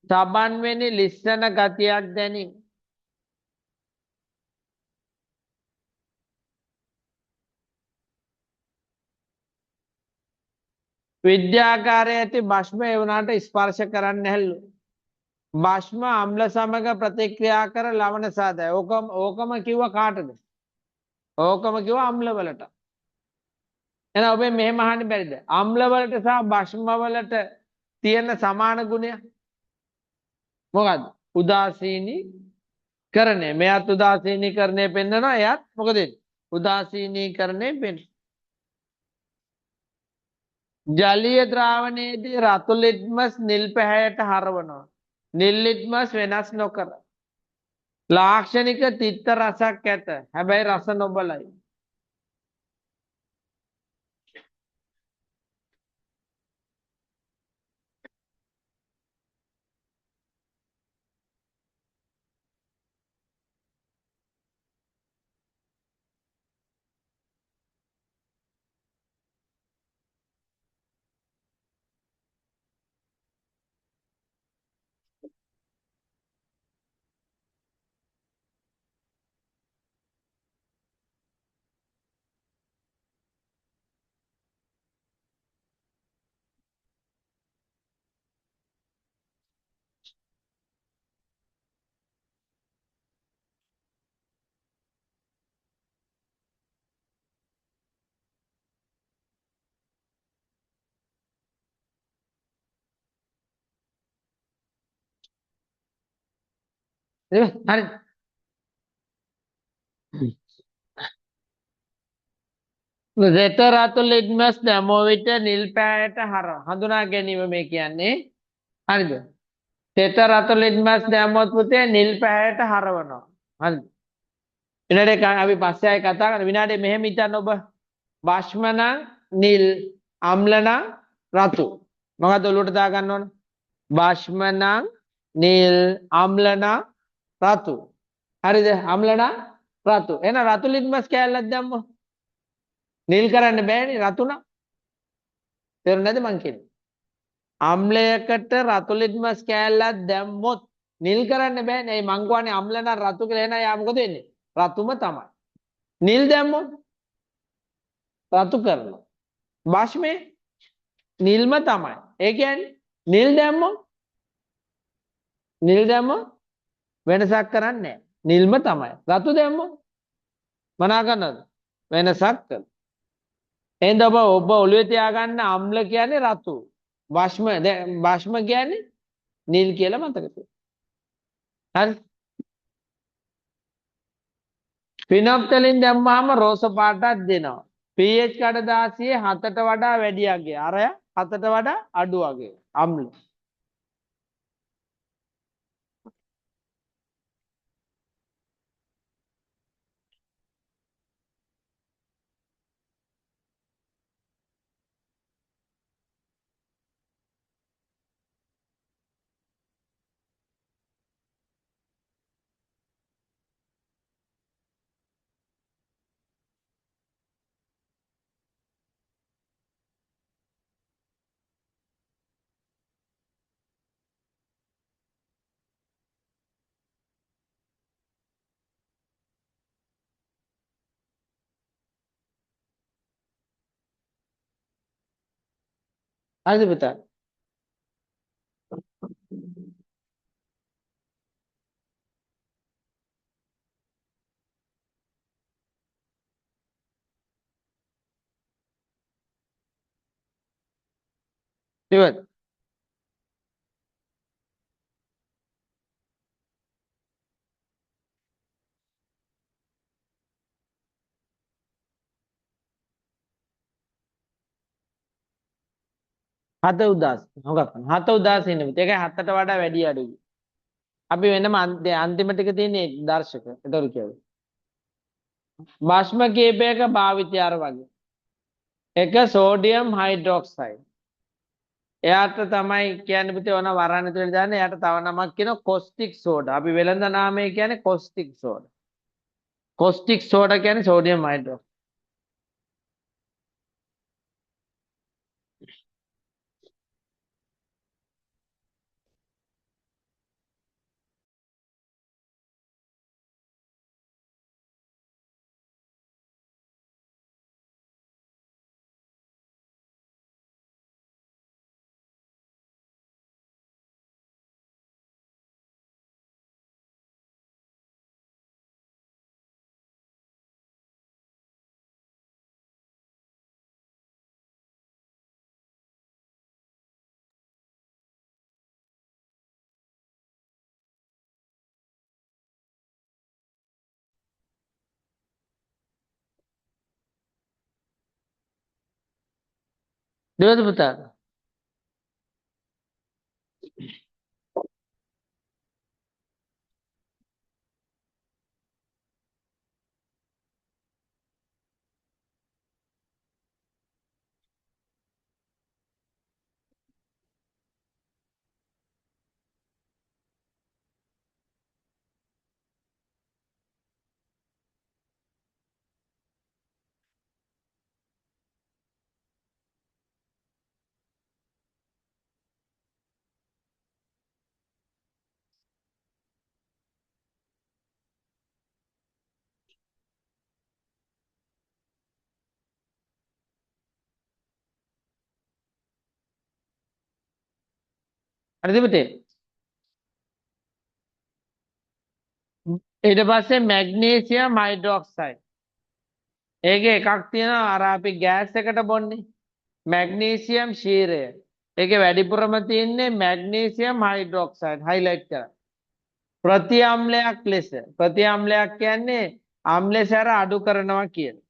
සබන් වෙනි ලිස්සන ගතියක් දැනින්. විද්‍යාකාරයේ ඇති භස්ම ඒ වුණාට ස්පර්ශ කරන්නේ නැහැලු. භස්ම අම්ල සමග ප්‍රතික්‍රියා කර ලවණ සාදයි. ඕකම කිව්ව කාටද? ඕකම කිව්ව අම්ල වලට. එහෙනම් ඔබ මෙහෙම අහන්න බැරිද? අම්ල වලට සහ භස්ම වලට තියෙන සමාන ගුණය මොකද්ද? උදාසීනීකරණය. මෙයත් උදාසීනීකරණය පෙන්නනවා. එයත් මොකද වෙන්නේ? උදාසීනීකරණය පෙන්න. ජලීය ද්‍රාවණයේදී රතු ලිට්මස් නිල් පැහැයට හරවනවා. නිල් ලිට්මස් වෙනස් නොකර. ලාක්ෂණික තිත්ත රසක් ඇත. හැබැයි රස නොබලයි. හරි. රෙත රතු ලිට්මස් දැමෝ විට නිල් පැහැයට හරව. හඳුනා ගැනීම මේ කියන්නේ. හරිද? තෙත රතු ලිට්මස් දැම්මොත් පුතේ නිල් පැහැයට හරවනවා. හරිද? විනාඩියක් අපි පස්සේ ආයෙ කතා කරමු. විනාඩිය මෙහෙම හිතන්න ඔබ. භස්ම නම් නිල්, අම්ල නම් රතු. මොකද ඔලුවට දා ගන්න ඕන? භස්ම නම් නිල්, අම්ල නම් රතු. හරිද? අම්ල නම් රතු. එහෙනම් රතු ලිට්මස් කෑල්ලක් දැම්මොත් නිල් කරන්න බෑනේ රතු නම්. තේරුණාද මං කියන්නේ? අම්ලයකට රතු ලිට්මස් කෑල්ලක් දැම්මොත් නිල් කරන්න බෑනේ. ඒ මං කියන්නේ අම්ල නම් රතු කියලා. එහෙනම් යා මොකද වෙන්නේ? රතුම තමයි. නිල් දැම්මොත් රතු කරනවා. භස්මේ නිල්ම තමයි. ඒ කියන්නේ නිල් දැම්මොත් වෙනසක් කරන්නේ නැහැ. නිල්ම තමයි. රතු දැම්මොත් මොනා කරනවද? වෙනසක් කරනවා. එහෙනම් ඔබ ඔළුවේ තියාගන්න අම්ල කියන්නේ රතු. භස්ම කියන්නේ නිල් කියලා මතක තියාගන්න. හරි. ෆිනොප්තලින් දැම්මහම රෝස පාටක් දෙනවා. pH කඩදාසියේ 7ට වඩා වැඩි අගේ. අර 7ට වඩා අඩු අගේ. අම්ල. හරිද පුතා? ඉවත්. හත උදාස්. හොගක්. හත උදාසීන පුතේ. ඒකයි 7ට වඩා වැඩි අඩුයි. අපි වෙනම අන්තිම ටික තියෙන්නේ දර්ශක. ඒතර කියවල. භස්ම කීපයක භාවිතය අර වගේ. එක සෝඩියම් හයිඩ්‍රොක්සයිඩ්. එයාට තමයි කියන්නේ පුතේ ඕන වරණ තුල දාන්න. එයාට තව නමක් කියනවා කොස්ටික් සෝඩා. අපි වෙළඳ නාමය කියන්නේ කොස්ටික් සෝඩා. කොස්ටික් සෝඩා කියන්නේ සෝඩියම් හයිඩ්‍රොක්සයිඩ්. දෙවද පුතා? හරිද පුතේ? ඊට පස්සේ මැග්නීසියම් හයිඩ්‍රොක්සයිඩ්. ඒකේ එකක් තියෙනවා අර අපි ගෑස් එකට බොන්නේ. මැග්නීසියම් ෂීරය. ඒකේ වැඩිපුරම තියෙන්නේ මැග්නීසියම් හයිඩ්‍රොක්සයිඩ් හයිලයිට් කරලා. ප්‍රතිඅම්ලයක් ලෙස. ප්‍රතිඅම්ලයක් කියන්නේ අම්ලසර අඩු කරනවා කියන.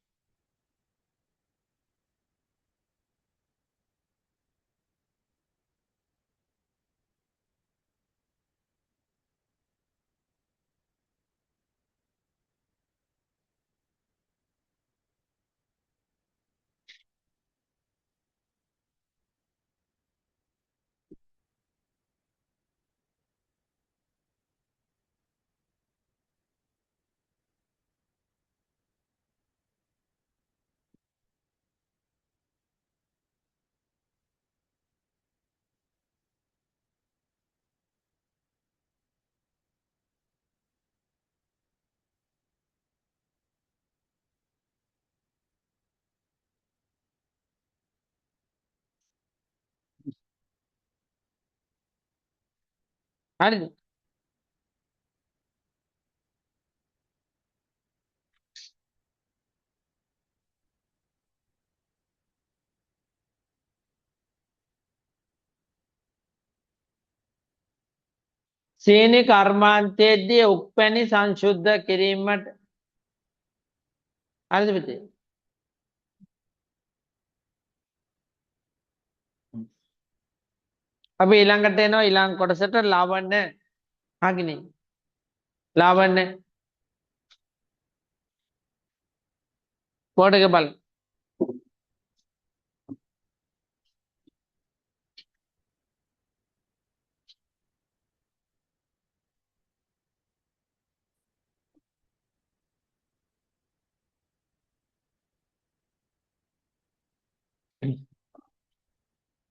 හරිද? සීනි කර්මාන්තයේදී උක්පැණි සංශුද්ධ කිරීමට හරිද පුතේ? අපි ඊළඟට එනවා ඊළඟ කොටසට ලවණ හගිනේ. ලවණ බෝඩ් එක බලන්න.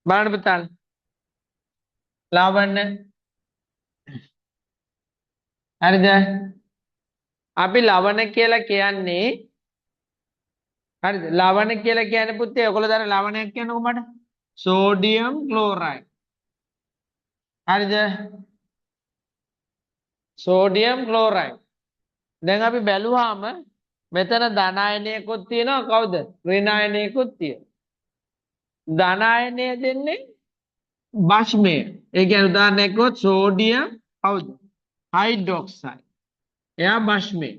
බලන්න පුතා. ලවණ හරිද? අපි ලවණ කියලා කියන්නේ හරිද? ලවණ කියලා කියන්නේ පුතේ ඔයගොල්ලෝ දන්න ලවණයක් කියනකො මට. Sodium chloride. හරිද? Sodium chloride. දැන් අපි බැලුවාම මෙතන ධන අයනයකුත් තියෙනවා කවුද? ඍණ අයනයකුත් තියෙනවා. ධන අයනය දෙන්නේ භස්මය. ඒ කියන්නේ උදාහරණයක් කිව්වොත් සෝඩියම් කවුද? හයිඩ්‍රොක්සයිඩ්. එයා භස්මය.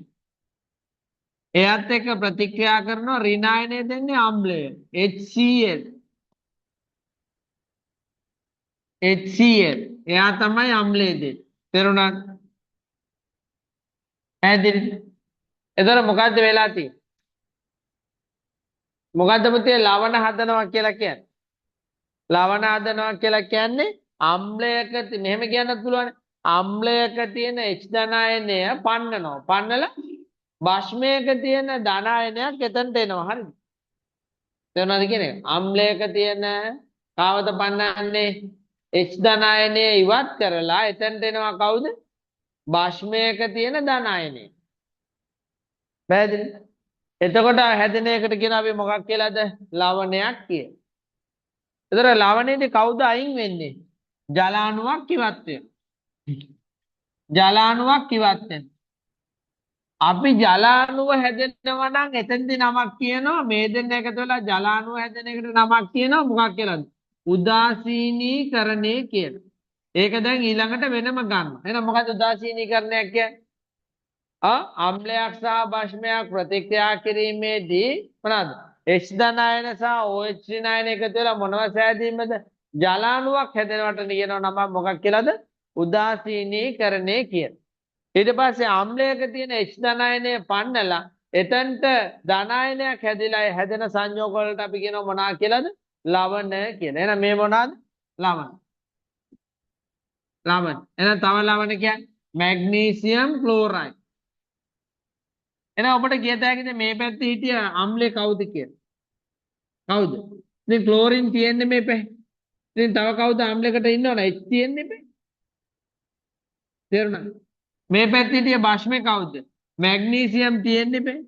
එයත් එක්ක ප්‍රතික්‍රියා කරනවා ඍණ අයනය දෙන්නේ අම්ලය. HCl. HCl. එයා තමයි අම්ලය දෙන්නේ. තේරුණාද? පැහැදිලිද? එතකොට මොකද්ද වෙලා තියෙන්නේ? මොකද්ද පුතේ ලවණ හදනවා කියලා කියන්නේ? ලවණ හදනවා කියලා කියන්නේ අම්ලයක මෙහෙම කියන්නත් පුළුවන්. අම්ලයක තියෙන H ධනායනය පන්නනවා. පන්නලා භස්මයක තියෙන ධනායනයක් එතනට එනවා. හරිද? තේරුණාද කියන්නේ? අම්ලයක තියෙන කාවද පන්නන්නේ? H ධනායනය ඉවත් කරලා එතනට එනවා කවුද? භස්මයක තියෙන ධනායනය. පැහැදිලිද? එතකොට හැදෙන එකට කියන අපි මොකක් කියලාද? ලවණයක් කිය. ඒතර ලවණයේදී කවුද අයින් වෙන්නේ? ජලාණුවක් ඉවත් වෙනවා. ජලාණුවක් ඉවත් වෙනවා. අපි ජලාණුව හැදෙනවා නම් එතෙන්දී නමක් කියනවා මේ දෙන්න එකතු වෙලා ජලාණුව හැදෙන එකට නමක් කියනවා මොකක් කියලාද? උදාසීනීකරණය කියලා. ඒක දැන් ඊළඟට වෙනම ගන්නවා. එහෙනම් මොකද උදාසීනීකරණයක් කියන්නේ? අම්ලයක් සහ භස්මයක් ප්‍රතික්‍රියා කිරීමේදී මොනවාද? H ධනායන සහ OH ඍණායන එකතු වෙලා මොනවද සෑදීමද? ජලාණුවක් හැදෙනවට කියනවා නම මොකක් කියලාද? උදාසීනීකරණය කියලා. ඊට පස්සේ අම්ලයක තියෙන H ධනායනය පන්නලා එතනට ධනායනයක් හැදිලා හැදෙන සංයෝග වලට අපි කියනවා මොනවා කියලාද? ලවණ කියලා. එහෙනම් මේ මොනවාද? ලවණ. ලවණ. එහෙනම් තව ලවණ කියන්නේ මැග්නීසියම් ක්ලෝරයිඩ්. එහෙනම් ඔබට කියත හැකිද මේ පැත්තේ හිටිය අම්ලේ කවුද කියලා? කවුද? ඉතින් ක්ලෝරින් තියෙන්නේ මේ පැත්තේ. ඉතින් තව කවුද අම්ලයකට ඉන්නවනේ H තියෙන්නේ මේ. තේරුණාද? මේ පැත්තේ හිටිය භස්මේ කවුද? මැග්නීසියම් තියෙන්නේ මේ.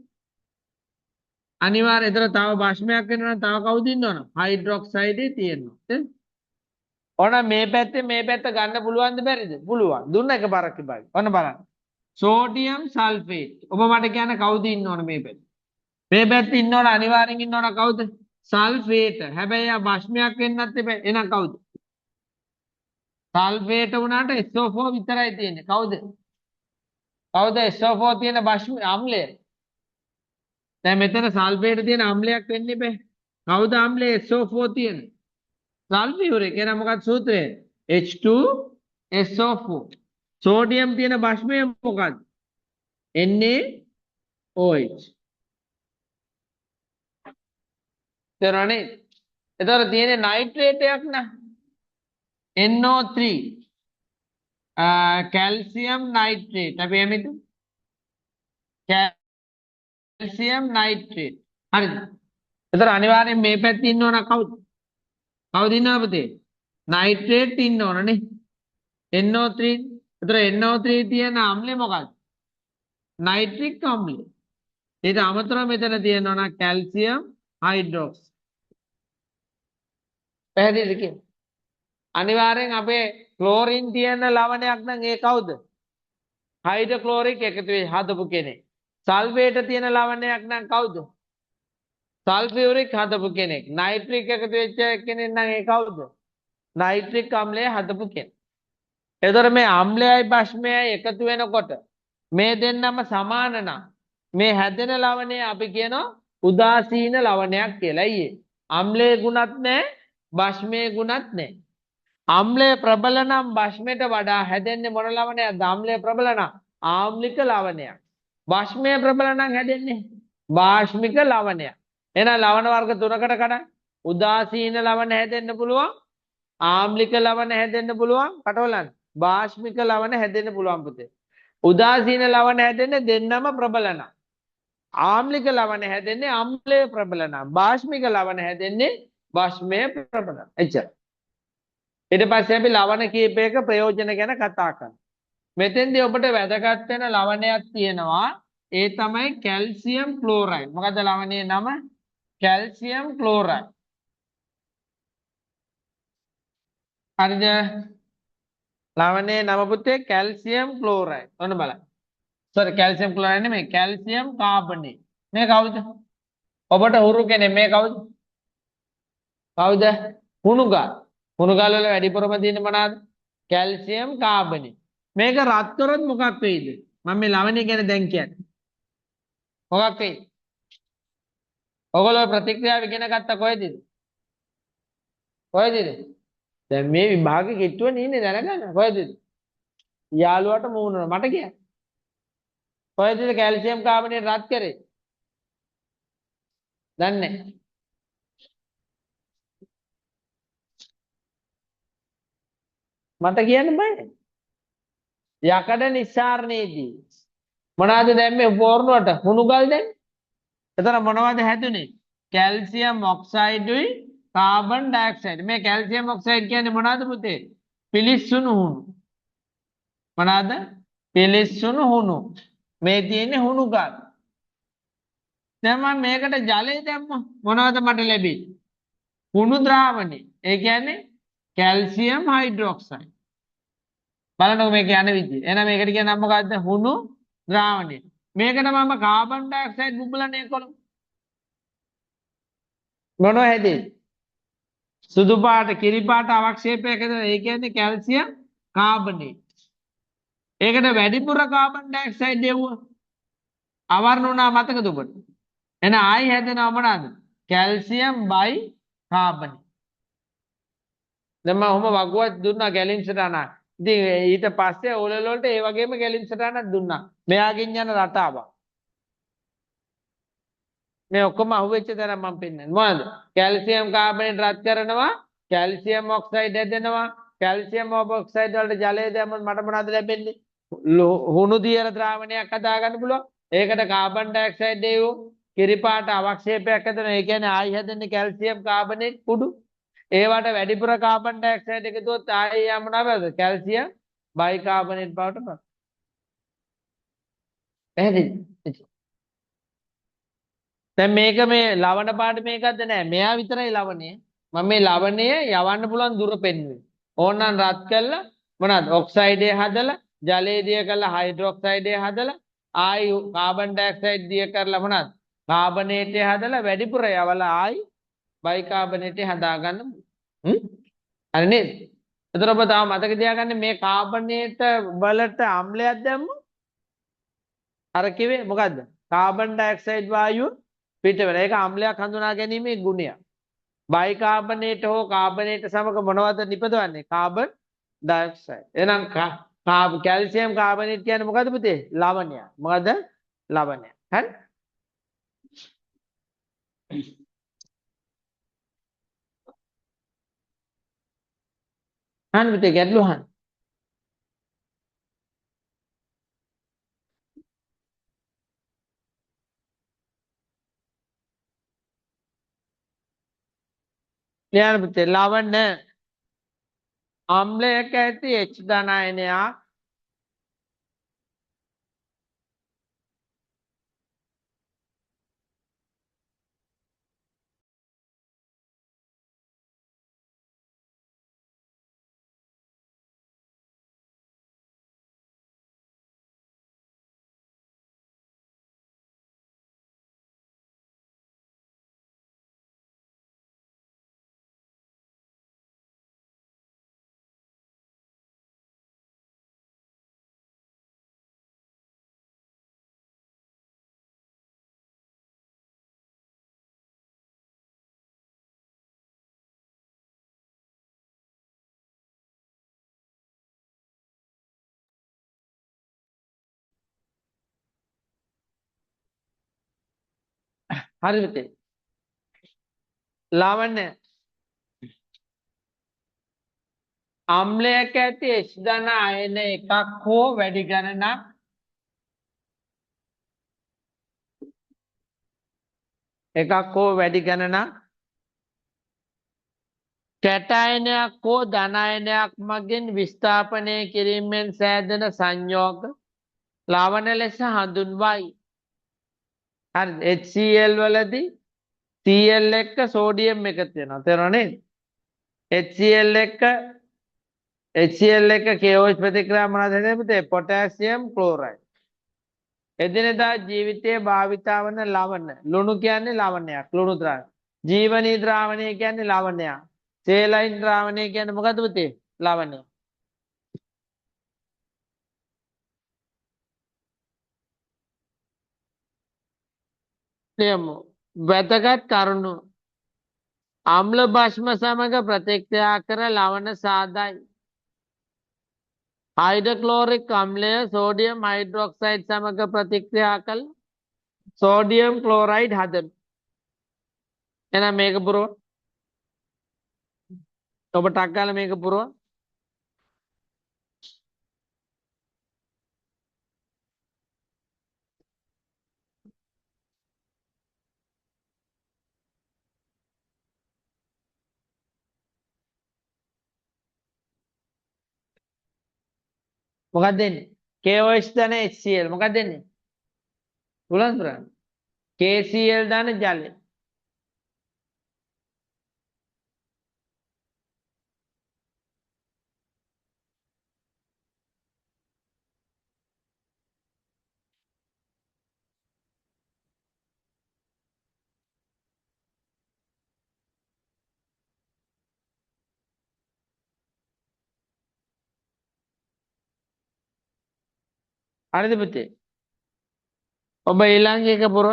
අනිවාර්යයෙන් එතන තව භස්මයක් වෙනවා නම් තව කවුද ඉන්නවනේ? හයිඩ්‍රොක්සයිඩේ තියෙනවා. තේරුණාද? ඔන්න මේ පැත්තේ මේ පැත්ත ගන්න පුළුවන්ද බැරිද? පුළුවන්. දුන්න එකපාරක් ඉබයි. ඔන්න බලන්න. Sodium sulphate. ඔබ මට කියන්න කවුද ඉන්නවනේ මේ පැත්තේ? මේ පැත්තේ ඉන්නවනේ අනිවාර්යෙන් ඉන්නවනේ කවුද? සල්ෆේට. හැබැයි ආ භස්මයක් වෙන්නත් එපා. එහෙනම් කවුද? සල්ෆේට වුණාට SO4 විතරයි තියෙන්නේ. කවුද? කවුද SO4 තියෙන භස්ම අම්ලය? දැන් මෙතන සල්ෆේට තියෙන අම්ලයක් වෙන්න එපා. කවුද අම්ලය SO4 තියෙන්නේ? සල්ෆියුරික්. එහෙනම් මොකක්ද සූත්‍රය? H2SO4. සෝඩියම් තියෙන භස්මය මොකක්ද? NaOH. තේරුණානේ? එතකොට තියෙන්නේ නයිට්‍රේට් එකක් නා. NO3. Calcium nitrate. අපි එමෙතු කැල්සියම් නයිට්‍රේට්. හරිද? එතකොට අනිවාර්යෙන් මේ පැත්තේ ඉන්නවනම් කවුද? කවුද ඉන්නව පුතේ? නයිට්‍රේට් ඉන්නවනේ. NO3. එතකොට NO3 තියෙන අම්ලය මොකක්ද? නයිට්‍රික් අම්ලය. ඊට අමතරව මෙතන තියෙනවා නම් කැල්සියම් හයිඩ්‍රොක්ස්. පැහැදිලිද කියන්නේ? අනිවාර්යෙන් අපේ ක්ලෝරින් තියෙන ලවණයක් නම් ඒ කවුද? හයිඩ්‍රොක්ලෝරික් එකතු වෙයි හදපු කෙනෙක්. සල්ෆේට තියෙන ලවණයක් නම් කවුද? සල්ෆියුරික් හදපු කෙනෙක්. නයිට්‍රික් එකතු වෙච්ච කෙනෙක් නම් ඒ කවුද? නයිට්‍රික් අම්ලය හදපු කෙනෙක්. එතකොට මේ අම්ලයයි භස්මයයි එකතු වෙනකොට මේ දෙන්නම සමාන නම් මේ හැදෙන ලවණය අපි කියනවා උදාසීන ලවණයක් කියලා. ඊයේ අම්ලයේ ගුණත් නැහැ, භස්මයේ ගුණත් නැහැ. අම්ලය ප්‍රබල නම් භස්මයට වඩා හැදෙන්නේ මොන ලවණයක්ද? අම්ලය ප්‍රබල නම් ආම්ලික ලවණයක්. භස්මය ප්‍රබල නම් හැදෙන්නේ භාෂ්මික ලවණයක්. එහෙනම් ලවණ වර්ග තුනකට කඩන්න. උදාසීන ලවණ හැදෙන්න පුළුවන්, ආම්ලික ලවණ හැදෙන්න පුළුවන්, කටවලන්න. භාෂ්මික ලවණ හැදෙන්න පුළුවන් පුතේ. උදාසීන ලවණ හැදෙන්නේ දෙන්නම ප්‍රබල නම්. ආම්ලික ලවණ හැදෙන්නේ අම්ලය ප්‍රබල නම්. භාෂ්මික ලවණ හැදෙන්නේ භස්මය ප්‍රබල. එච්චර. ඊට පස්සේ අපි ලවණ කීපයක ප්‍රයෝජන ගැන කතා කරමු. මෙතෙන්දී ඔබට වැදගත් වෙන ලවණයක් තියෙනවා. ඒ තමයි කැල්සියම් ක්ලෝරයිඩ්. මොකද ලවණයේ නම? Calcium chloride. හරිද? ලවණයේ නම පුතේ කැල්සියම් ක්ලෝරයිඩ්. ඔන්න බලන්න. සෝරි කැල්සියම් ක්ලෝරයිඩ් නෙමෙයි කැල්සියම් කාබනේට්. මේ කවුද? ඔබට හුරු කෙනෙක් මේ කවුද? කවුද? හුණුගල්. හුණුගල් වල වැඩිපුරම තියෙන්නේ මොනවාද? Calcium carbonate. මේක රත් කරොත් මොකක් වෙයිද? මම මේ ලවණය ගැන දැන් කියන්නේ. මොකක් වෙයිද? ඔයගොල්ලෝ ප්‍රතික්‍රියාව ඉගෙන ගත්ත කොහෙද? කොහෙද? දැන් මේ විභාගෙ කිට්ටුවනේ ඉන්නේ දැනගන්න. කොහෙද? යාළුවාට මූණන මට කියන්න. කොහෙද කැල්සියම් කාබනේට් රත් කරේ? දන්නේ නැහැ. මට කියන්න බෑ. යකඩ නිස්සාරණයේදී මොනවද දැම්මේ පොර්ණුවට හුණු ගල් දැන්. එතන මොනවද හැදුනේ? කැල්සියම් ඔක්සයිඩුයි කාබන් ඩයොක්සයිඩ්. මේ කැල්සියම් ඔක්සයිඩ් කියන්නේ මොනවද පුතේ? පිලිස්සුණු හුණු. මොනවද? පිලිස්සුණු හුණු. මේ තියෙන්නේ හුණු ගල්. දැන් මම මේකට ජලය දැම්මා. මොනවද මට ලැබෙන්නේ? හුණු ද්‍රාවණය. ඒ කියන්නේ කැල්සියම් හයිඩ්‍රොක්සයිඩ්. බලන්නකො මේක යන විදිය. එහෙනම් මේකට කියන නම මොකද්ද? හුණු ද්‍රාවණය. මේකට මම කාබන් ඩයොක්සයිඩ් බුබුලන්නේ කොළොම. මොනව හැදේ? සුදු පාට කිරි පාට අවක්ෂේපයක් හදන. ඒ කියන්නේ කැල්සියම් කාබනේට්. ඒකට වැඩිපුර කාබන් ඩයොක්සයිඩ් දෙවුවා. අවර්ණ වුණා මතකද ඔබට? එහෙනම් ආයි හැදෙනව මොනවාද? කැල්සියම් බයි කාබනේට්. දැන් මම ඔහොම වගුවක් දුන්නා ගැලින් සටහන. ඉතින් ඊට පස්සේ ඕලෙවල් වලට ඒ වගේම ගැලින් සටහනක් දුන්නා. මෙයාගෙන් යන රටාවක්. මේ ඔක්කොම අහුවෙච්ච දර මම පෙන්නන්නේ. මොනවද? කැල්සියම් කාබනේට් රත් කරනවා, කැල්සියම් ඔක්සයිඩ් හැදෙනවා, කැල්සියම් ඔක්සයිඩ් වලට ජලය දැම්මොත් මට මොනවද ලැබෙන්නේ? හුණු දියර ද්‍රාවණයක් හදා ගන්න පුළුවන්. ඒකට කාබන් ඩයොක්සයිඩ් දෙවෝ කිරිපාට අවක්ෂේපයක් හැදෙනවා. ඒ කියන්නේ ආයි හැදෙන්නේ කැල්සියම් කාබනේට් කුඩු. ඒවට වැඩිපුර කාබන් ඩයොක්සයිඩ් එකතුවොත් ආයි යම මොනවද? කැල්සියම් බයිකාබනේට් බවට පත්. පැහැදිලිද? දැන් මේක මේ ලවණ පාට මේකක්ද නෑ. මෙයා විතරයි ලවණය. මම මේ ලවණය යවන්න පුළුවන් දුර පෙන්වන්නේ. ඕනනම් රත් කළා මොනවද? ඔක්සයිඩය හදලා ජලය දිය කරලා හයිඩ්‍රොක්සයිඩය හදලා ආයි කාබන් ඩයොක්සයිඩ් දිය කරලා මොනවද? කාබනේටය හදලා වැඩිපුර යවලා ආයි බයිකාබනේටය හදාගන්න. හරි නේද? එතකොට ඔබ තාම මතක තියාගන්න මේ කාබනේට වලට අම්ලයක් දැම්මොත් අර කිව්වේ මොකද්ද? කාබන් ඩයොක්සයිඩ් වායුව පිට වෙන. ඒක අම්ලයක් හඳුනා ගැනීමේ ගුණය. බයිකාබනේට හෝ කාබනේට සමග මොනවද නිපදවන්නේ? Carbon dioxide. එහෙනම් කැල්සියම් කාබනේට් කියන්නේ මොකද්ද පුතේ? ලවණය. මොකද්ද? ලවණය. හරි? අහන්න පුතේ ගැටළු අහන්න. ලියන්න පුතේ ලවණ අම්ලයක ඇති H ධනායනයක් හරි පුතේ. ලවණ අම්ලයක ඇති H ධන අයන එකක් හෝ වැඩි ගණනක් කැටායනයක් හෝ ධනායනයක් මගින් විස්ථාපනය කිරීමෙන් සෑදෙන සංයෝග ලවණ ලෙස හඳුන්වයි. හරි HCl වලදී Cl එක්ක සෝඩියම් එකතු වෙනවා. තේරුණා නේද? HCl එක KOH ප්‍රතික්‍රියා මොනවද හදන්නේ පුතේ? Potassium chloride. එදිනෙදා ජීවිතයේ භාවිතා වන ලවණ. ලුණු කියන්නේ ලවණයක්. ලුණු ද්‍රාවණය. ජීවනී ද්‍රාවණය කියන්නේ ලවණයක්. සේලයින් ද්‍රාවණය කියන්නේ මොකද්ද පුතේ? ලවණය. ලියමු. වැදගත් කරුණු අම්ල භස්ම සමග ප්‍රතික්‍රියා කර ලවණ සාදයි. හයිඩ්‍රොක්ලෝරික් අම්ලය සෝඩියම් හයිඩ්‍රොක්සයිඩ් සමග ප්‍රතික්‍රියා කළ සෝඩියම් ක්ලෝරයිඩ් හදන. එහෙනම් මේක පුරව. ඔබ ටක් ගාලා මේක පුරව. මොකක්ද දෙන්නේ? KOH ධන HCl මොකක්ද දෙන්නේ? පුළුවන් පුරන්න. KCl ධන ජලය. හරිද පුතේ? ඔබ ඊළඟ එක පුරව.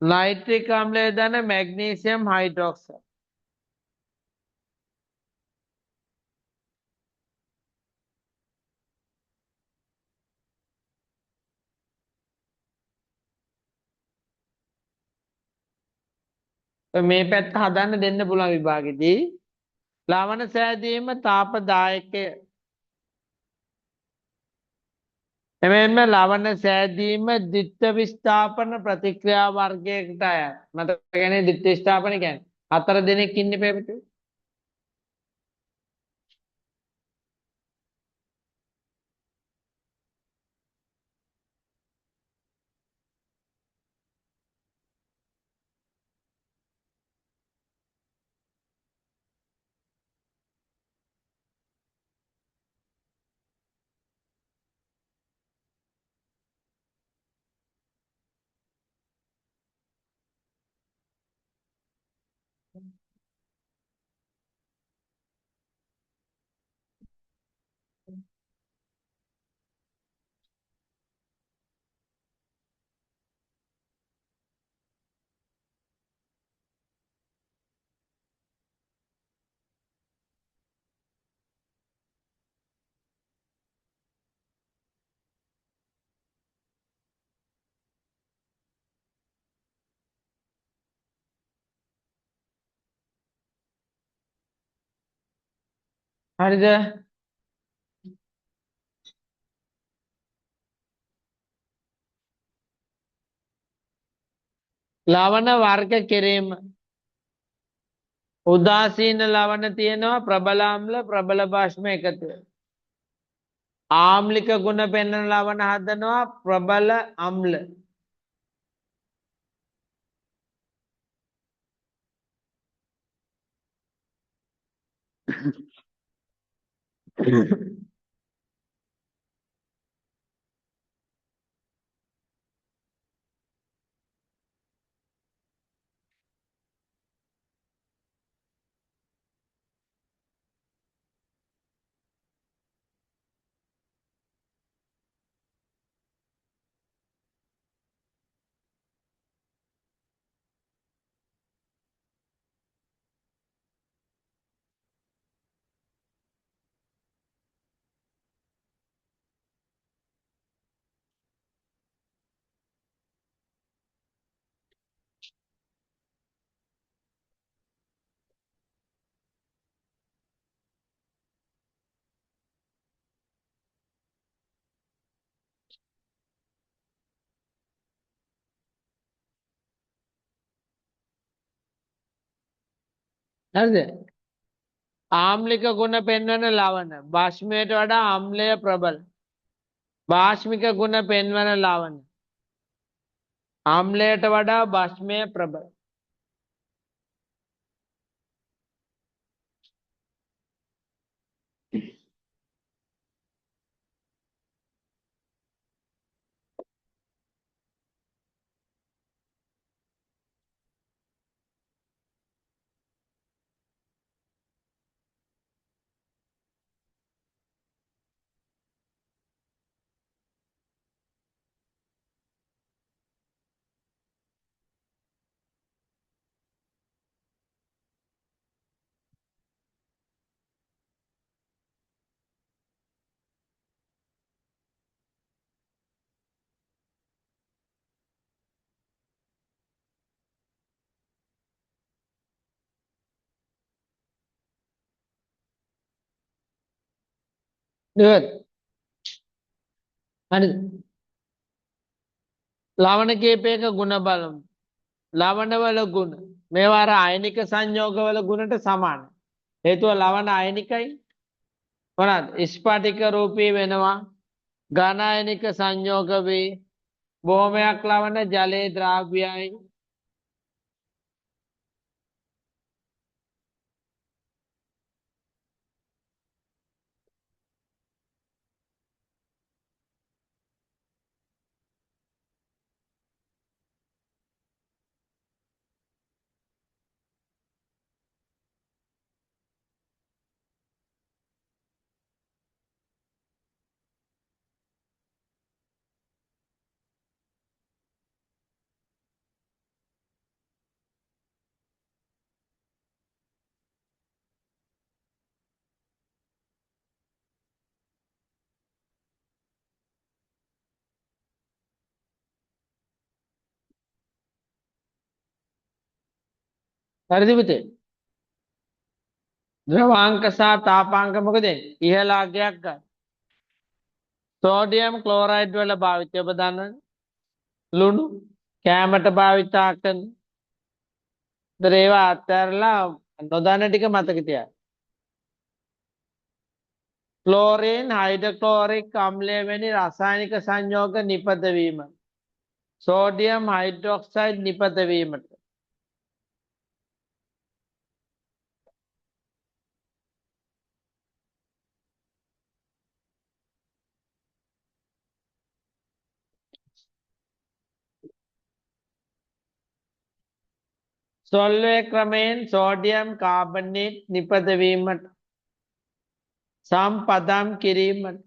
නයිට්‍රික් අම්ලය ධන මැග්නීසියම් හයිඩ්‍රොක්සයිඩ්. මේ පැත්ත හදන්න දෙන්න පුළුවන් විභාගෙදී. ලවණ සෑදීම තාපදායකය. එමෙන්ම ලවණ සෑදීම ද්විත්ව විස්ථාපන ප්‍රතික්‍රියා වර්ගයකට අයත්. මතකනේ ද්විත්ව විස්ථාපන කියන්නේ. හතර දෙනෙක් ඉන්නේ පැපිට. හරිද? ලවණ වර්ග කිරීම. උදාසීන ලවණ තියෙනවා ප්‍රබල අම්ල ප්‍රබල භාෂ්ම එකතු. ආම්ලික ගුණ පෙන්වන ලවණ හදනවා ප්‍රබල අම්ල. හරිද? ආම්ලික ගුණ පෙන්වන ලවණ භාෂ්මයට වඩා අම්ලය ප්‍රබල. භාෂ්මික ගුණ පෙන්වන ලවණ ආම්ලයට වඩා භාෂ්මය ප්‍රබල. නේද? හරිද? ලවණ කීපයක ಗುಣ බලමු. ලවණවල ගුණ මේවා අර අයනික සංයෝගවල ගුණට සමානයි. හේතුව ලවණ අයනිකයි. මොනවාද? ස්පටික රූපී වෙනවා. ඝන අයනික සංයෝග වේ. බොහොමයක් ලවණ ජලයේ ද්‍රාව්‍යයි. හරිද පුතේ? ද්‍රවාංක සහ තාපාංක මොකද? ඉහළ අගයක් ගන්න. සෝඩියම් ක්ලෝරයිඩ් වල භාවිතය ඔබ දන්නවනේ. ලුණු කෑමට භාවිතා කරන. ඒතර ඒවා අත්හැරලා නොදන්න ටික මතක තියාගන්න. ක්ලෝරින් හයිඩ්‍රොක්ලෝරික් අම්ලය වැනි රසායනික සංයෝග නිපද වීම. සෝඩියම් හයිඩ්‍රොක්සයිඩ් නිපද වීමට. සොල්වේ ක්‍රමයෙන් සෝඩියම් කාබනේට් නිපද වීමට. සම්පදම් කිරීමට.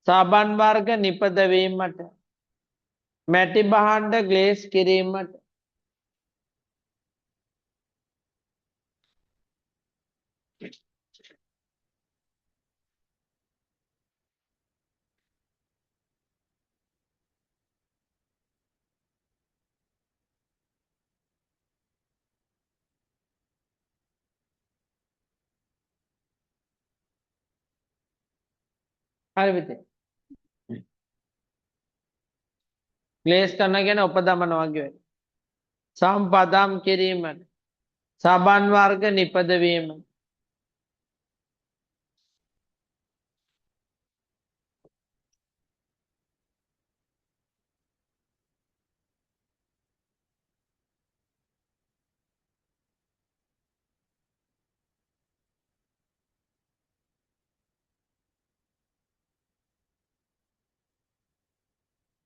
සබන් වර්ග නිපද වීමට. මැටි භාණ්ඩ ග්ලේස් කිරීමට. හරි පුතේ. ග්ලේස් කරනවා කියන්නේ උපදමනවා වගේ වෙනවා. සම්පදම් කිරීමට. සබන් වර්ග නිපද වීමට.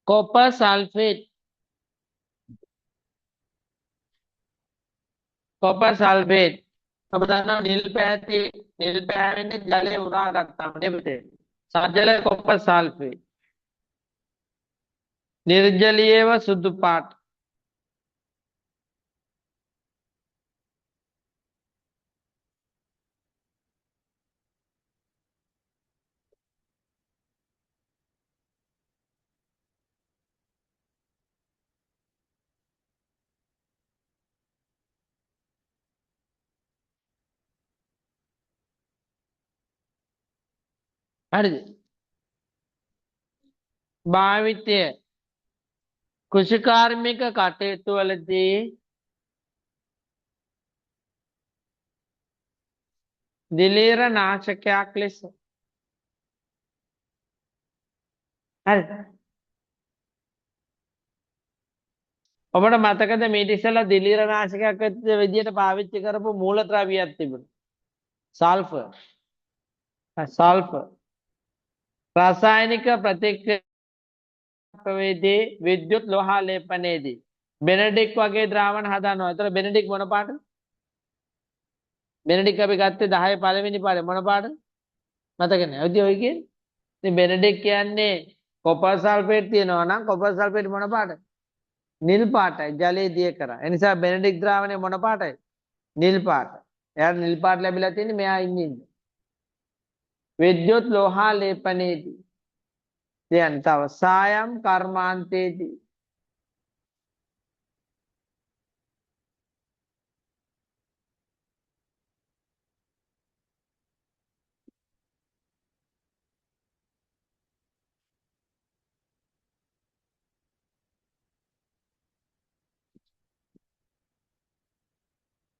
Copper sulphate. කොපර් සල්ෆේට් ඔබ දන්නවා නිල් පෑවෙන්නේ ජලය උරා ගත්තාම නේ පුතේ. සජල කොපර් සල්ෆේට්. නිර්ජලීයව සුදු පාට. හරිද? භාවිතය කෘෂිකාර්මික කටයුතු වලදී දිලීර නාශකයක් ලෙස. හරිද? ඔබට මතකද මීට ඉස්සෙල්ලා දිලීර නාශකයක් විදියට පාවිච්චි කරපු මූලද්‍රව්‍යයක් තිබුණා. සල්ෆර්. සල්ෆර්. රසායනික ප්‍රතික්‍රියාවේදී විද්‍යුත් ලෝහා ලේපනයේදී බෙනඩික් වගේ ද්‍රාවණ හදනවා. ඒතර බෙනඩික් මොන පාටද? බෙනඩික් අපි ගත්තේ 10 පළවෙනි පාඩේ මොන පාටද? මතක නැහැ. ඔය කියන්නේ. ඉතින් බෙනඩික් කියන්නේ කොපර් සල්ෆේට් තියෙනවා නම් කොපර් සල්ෆේට් මොන පාටද? නිල් පාටයි. ජලයේ දිය කරා. ඒ නිසා බෙනඩික් ද්‍රාවණය මොන පාටයි? නිල් පාට. එයාට නිල් පාට ලැබිලා තියෙන්නේ මෙයා ඉන්නේ. විද්‍යුත් ලෝහා ලේපනයේදී. දැන් තව සායම් කර්මාන්තයේදී.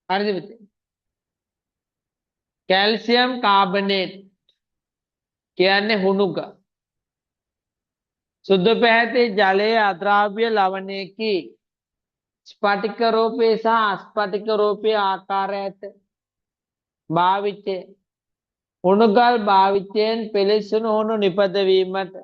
හරිද පුතේ? කැල්සියම් කාබනේට් කියන්නේ හුණුග. සුදු පැහැති ජලයේ අද්‍රාව්‍ය ලවණයකි. ස්පටික රූපේ සහ අස්පටික රූපේ ආකාර ඇත. භාවිතය හුණුගල් භාවිතයෙන් පෙළෙසුණු හුණු නිපදවීමට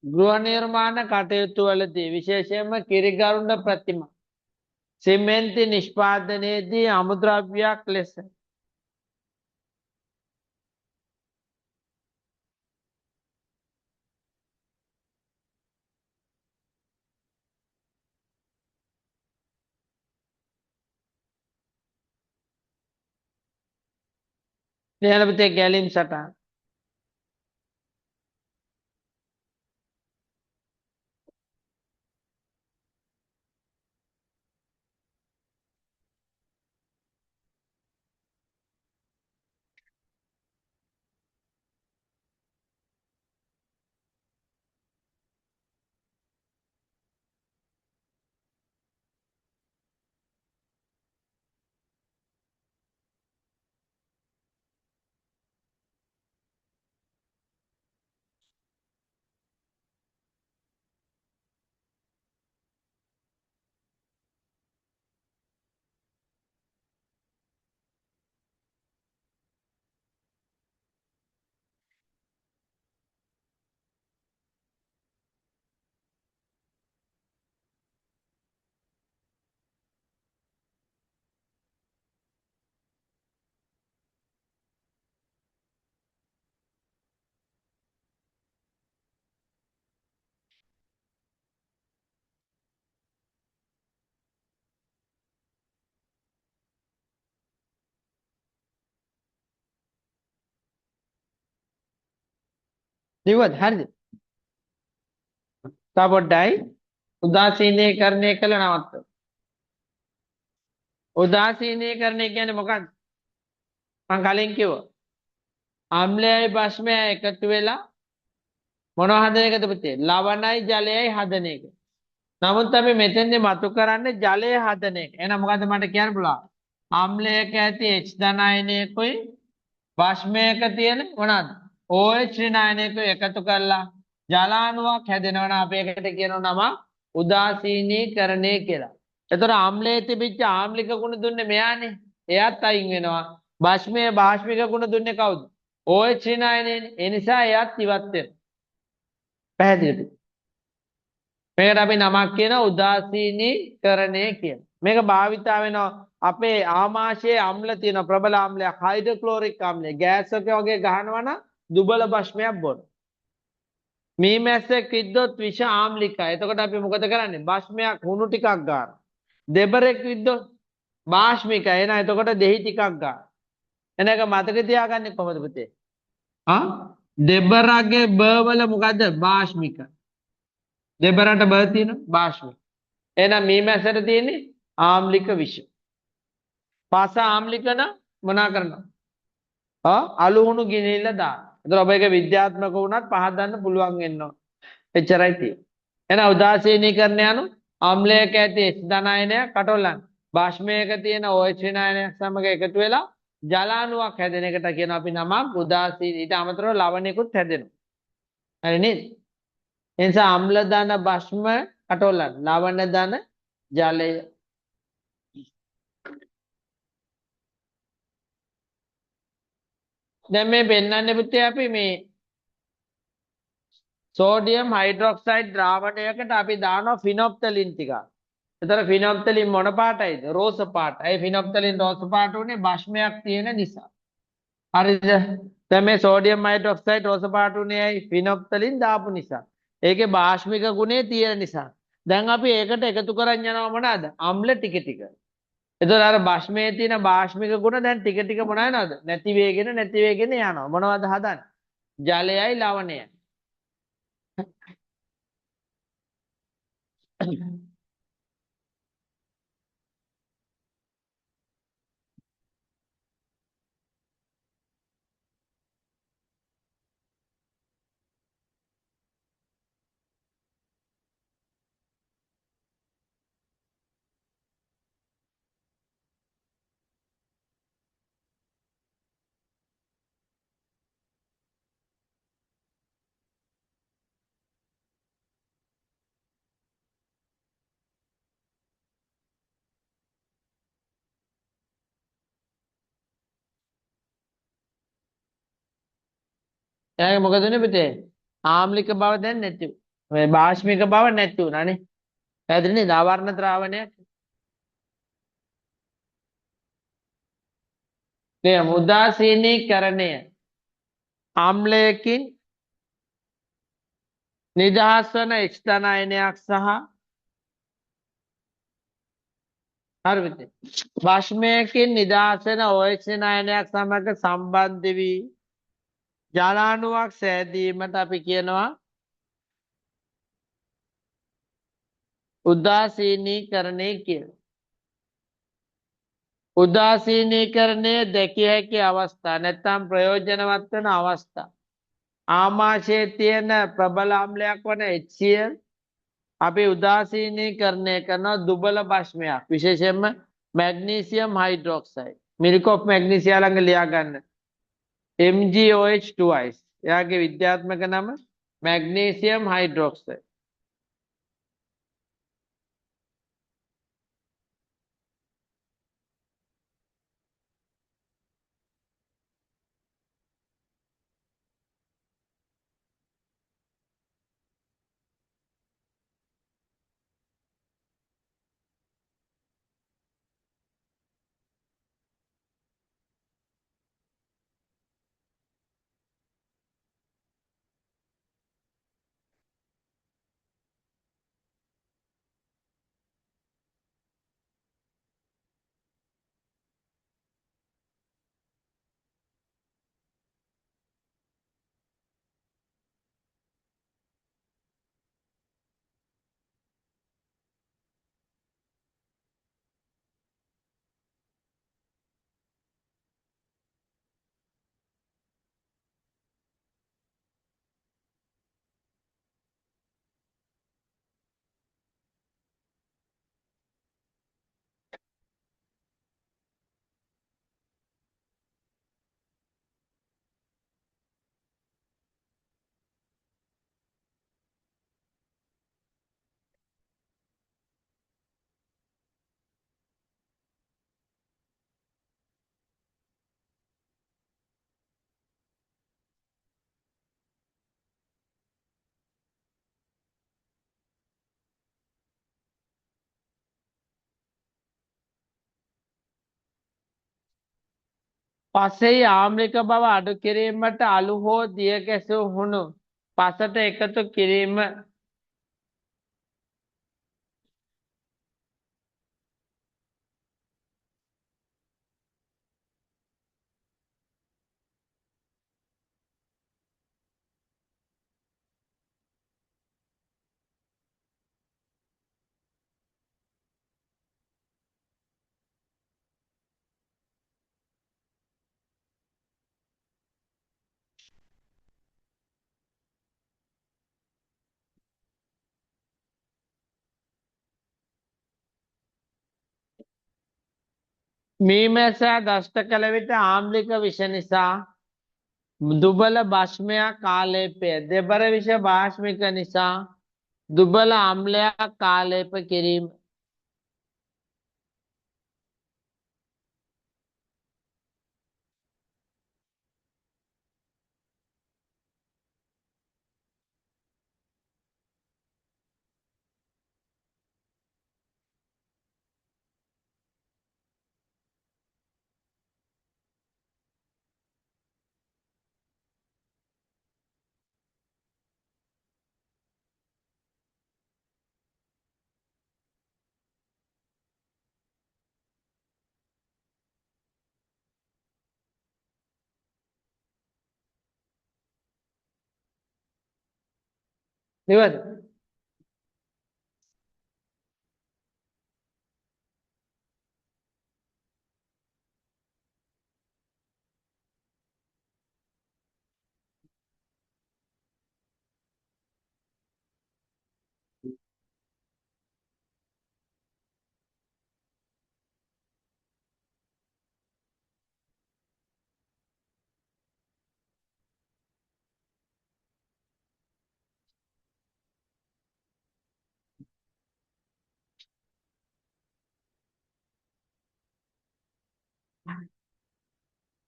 ගෘහ නිර්මාණ කටයුතු වලදී විශේෂයෙන්ම කිරිගරුඬ ප්‍රතිමා සිමෙන්ති නිෂ්පාදනයේදී අමුද්‍රව්‍යයක් ලෙස නියලපතේ ගැලීම් සටහන් ඉවද හරිද? තව පොඩ්ඩයි උදාසීනීකරණය කළ නවත්ත. උදාසීනීකරණය කියන්නේ මොකක්ද? මම කලින් කිව්වා. ආම්ලයයි බෂ්මයයි එකතු වෙලා මොනව හදන එකද පුතේ? ලවණයි ජලයයි හදන එක. නමුත් අපි මෙතෙන්දි මතු කරන්නේ ජලය හදන එක. එහෙනම් මොකද්ද මට කියන්න පුළුවන්? ආම්ලයක ඇති H ධනායනයකුයි බෂ්මයක තියෙන මොනවාද? OH ඍණායනයකුයි එකතු කරලා ජලාණුවක් හැදෙනවනම් අපි ඒකට කියනවා නම උදාසීනීකරණය කියලා. එතකොට ආම්ලයේ තිබිච්ච ආම්ලික ගුණ දුන්නේ මෙයානේ. එයාත් අයින් වෙනවා. බෂ්මයේ බාෂ්මික ගුණ දුන්නේ කවුද? OH ඍණායනයනේ. ඒ නිසා එයාත් ඉවත් වෙනවා. පැහැදිලිද? මේකට අපි නමක් කියන උදාසීනීකරණය කියලා. මේක භාවිතා වෙනවා අපේ ආමාශයේ අම්ල තියෙන ප්‍රබල ආම්ලයක් හයිඩ්‍රොක්ලෝරික් ආම්ලය. ගෑස් එක වගේ ගහනවා නම් දුබල භස්මයක් බොන. මී මැස්සෙක් විද්දොත් විෂ ආම්ලිකයි. එතකොට අපි මොකද කරන්නේ? භස්මයක් හුණු ටිකක් ගන්නවා. දෙබරෙක් විද්දොත් භාෂ්මිකයි. එහෙනම් එතකොට දෙහි ටිකක් ගන්නවා. එන එක මතක තියාගන්නේ කොහොමද පුතේ? දෙබරගේ බ වල මොකද්ද? භාෂ්මික. දෙබරට බ තියෙන භාෂ්මික. එහෙනම් මී මැස්සට තියෙන්නේ ආම්ලික විෂ. පස ආම්ලික නම් මොනා කරනවා? අලුහුණු ගිනිල්ල දාන්න. එතකොට ඔබ ඒක විද්‍යාත්මක වුණත් පහදන්න පුළුවන් වෙනවා. එච්චරයි තියෙන්නේ. එහෙනම් උදාසීනීකරණය anu ආම්ලයක ඇති H ධනායනය කටොල්ලන්. භාෂ්මයක තියෙන OH ඍණායනයක් සමග එකතු වෙලා ජලාණුවක් හැදෙන එකට කියනවා අපි නමක් උදාසීන. ඊට අමතරව ලවණයකුත් හැදෙනවා. හරි නේද? ඒ නිසා අම්ල ධන භස්ම කටොල්ලන්. ලවණ ධන ජලය. දැන් මේ පෙන්වන්නේ පුතේ අපි මේ සෝඩියම් හයිඩ්‍රොක්සයිඩ් ද්‍රාවණයකට අපි දානවා ෆිනොප්තලින් ටිකක්. එතන ෆිනොප්තලින් මොන පාටයිද? රෝස පාට. ඒ ෆිනොප්තලින් රෝස පාට උනේ භස්මයක් තියෙන නිසා. හරිද? දැන් මේ සෝඩියම් හයිඩ්‍රොක්සයිඩ් රෝස පාට උනේ ඇයි? ෆිනොප්තලින් දාපු නිසා. ඒකේ භාෂ්මික ගුණය තියෙන නිසා. දැන් අපි ඒකට එකතු කරන් යනවා මොනවාද? අම්ල ටික ටික. එතකොට අර භස්මයේ තියෙන භාෂ්මික ගුණ දැන් ටික ටික මොන වෙනවද? නැති වේගෙන යනවා. මොනවද හදන්නේ? ජලයයි ලවණයයි. එයාගේ මොකද උනේ පුතේ? ආම්ලික බව දැන් නැති වුණා. මේ භාෂ්මික බව නැති වුණානේ. පැහැදිලි නේද? ආවරණ ද්‍රාවණයක්. මේ උදාසීනීකරණය ආම්ලයකින් නිදහස් වන H ධනායනයක් සහ හරිද? භාෂ්මයකින් නිදහස් වෙන OH නායනයක් සමග සම්බන්ධ වී ජලාණුවක් සෑදීමට අපි කියනවා උදාසීනීකරණය කියලා. උදාසීනීකරණය දැකිය හැකි අවස්ථා නැත්නම් ප්‍රයෝජනවත් වන අවස්ථා. ආමාශයේ තියෙන ප්‍රබල අම්ලයක් වන HCl අපි උදාසීනීකරණය කරන දුබල භස්මයක්. විශේෂයෙන්ම මැග්නීසියම් හයිඩ්‍රොක්සයිඩ්. මිරිකොප් මැග්නීසියා ළඟ ලියා ගන්න. MgOH2 එයාගේ විද්‍යාත්මක නම මැග්නීසියම් හයිඩ්‍රොක්සයිඩ්. පසෙහි ආම්ලික බව අඩු කිරීමට අලු හෝ දිය ගැසූ හුණු පසට එකතු කිරීම මීමැස්සා දෂ්ට කළ විට ආම්ලික විෂ නිසා දුබල භස්මයක් ආලේපය දෙබර විෂ භාෂ්මික නිසා දුබල අම්ලයක් ආලේප කිරීම. ඉවද?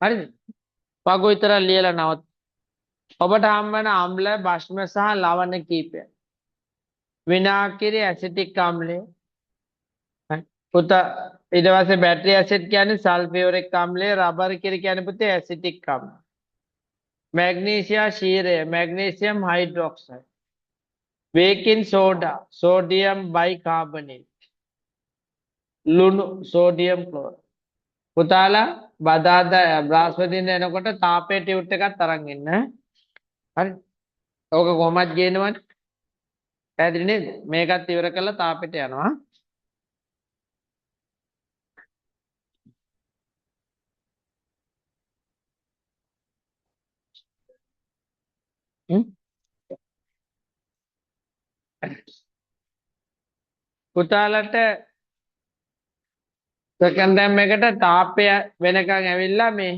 හරිද? පගු විතරක් ලියලා නවත් ඔබට හම් වෙන අම්ල භෂ්ම සහ ලවණ කීපය. විනාකිරි ඇසිටික් අම්ලය. පුතා ඊට පස්සේ බැටරි ඇසිඩ් කියන්නේ සල්ෆියුරික් අම්ලය, රබර් කිරි කියන්නේ පුතේ ඇසිටික් අම්ල. මැග්නීසියා ക്ഷീරය magnesium hydroxide. Baking soda sodium bicarbonate. ලුණු සෝඩියම් ක්ලෝරයිඩ්. පුතාලා බදාදා බ්‍රහස්පතින්දා එනකොට තාපේ ටියුට් එකක් අරන් ඉන්න. හරි. ඕක කොහොමද ගේනවද? පැහැදිලි නේද? මේකත් ඉවර කරලා තාපෙට යනවා. පුතාලට සෙකන්ඩ් ටර්ම් එකට තාපය වෙනකන් ඇවිල්ලා මේ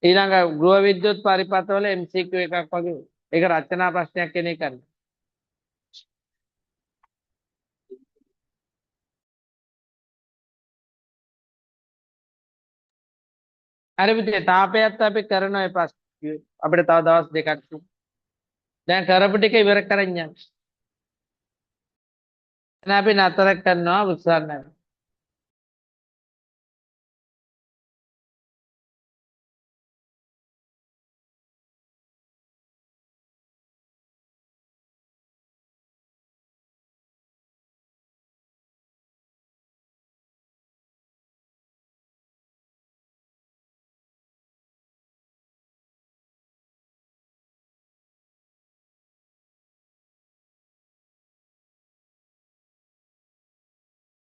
ඊළඟ ගෘහ විද්‍යුත් පරිපථවල MCQ එකක් වගේ. ඒක රචනා ප්‍රශ්නයක් කෙනෙක් කරන්න. හරි පුතේ තාපයත් අපි කරන ඔය ප්‍රශ්න අපිට තව දවස් දෙකක් තියෙනවා. දැන් කරපු ටික ඉවර කරන් යන්න. දැන් අපි නතර කරනවා උත්සාහ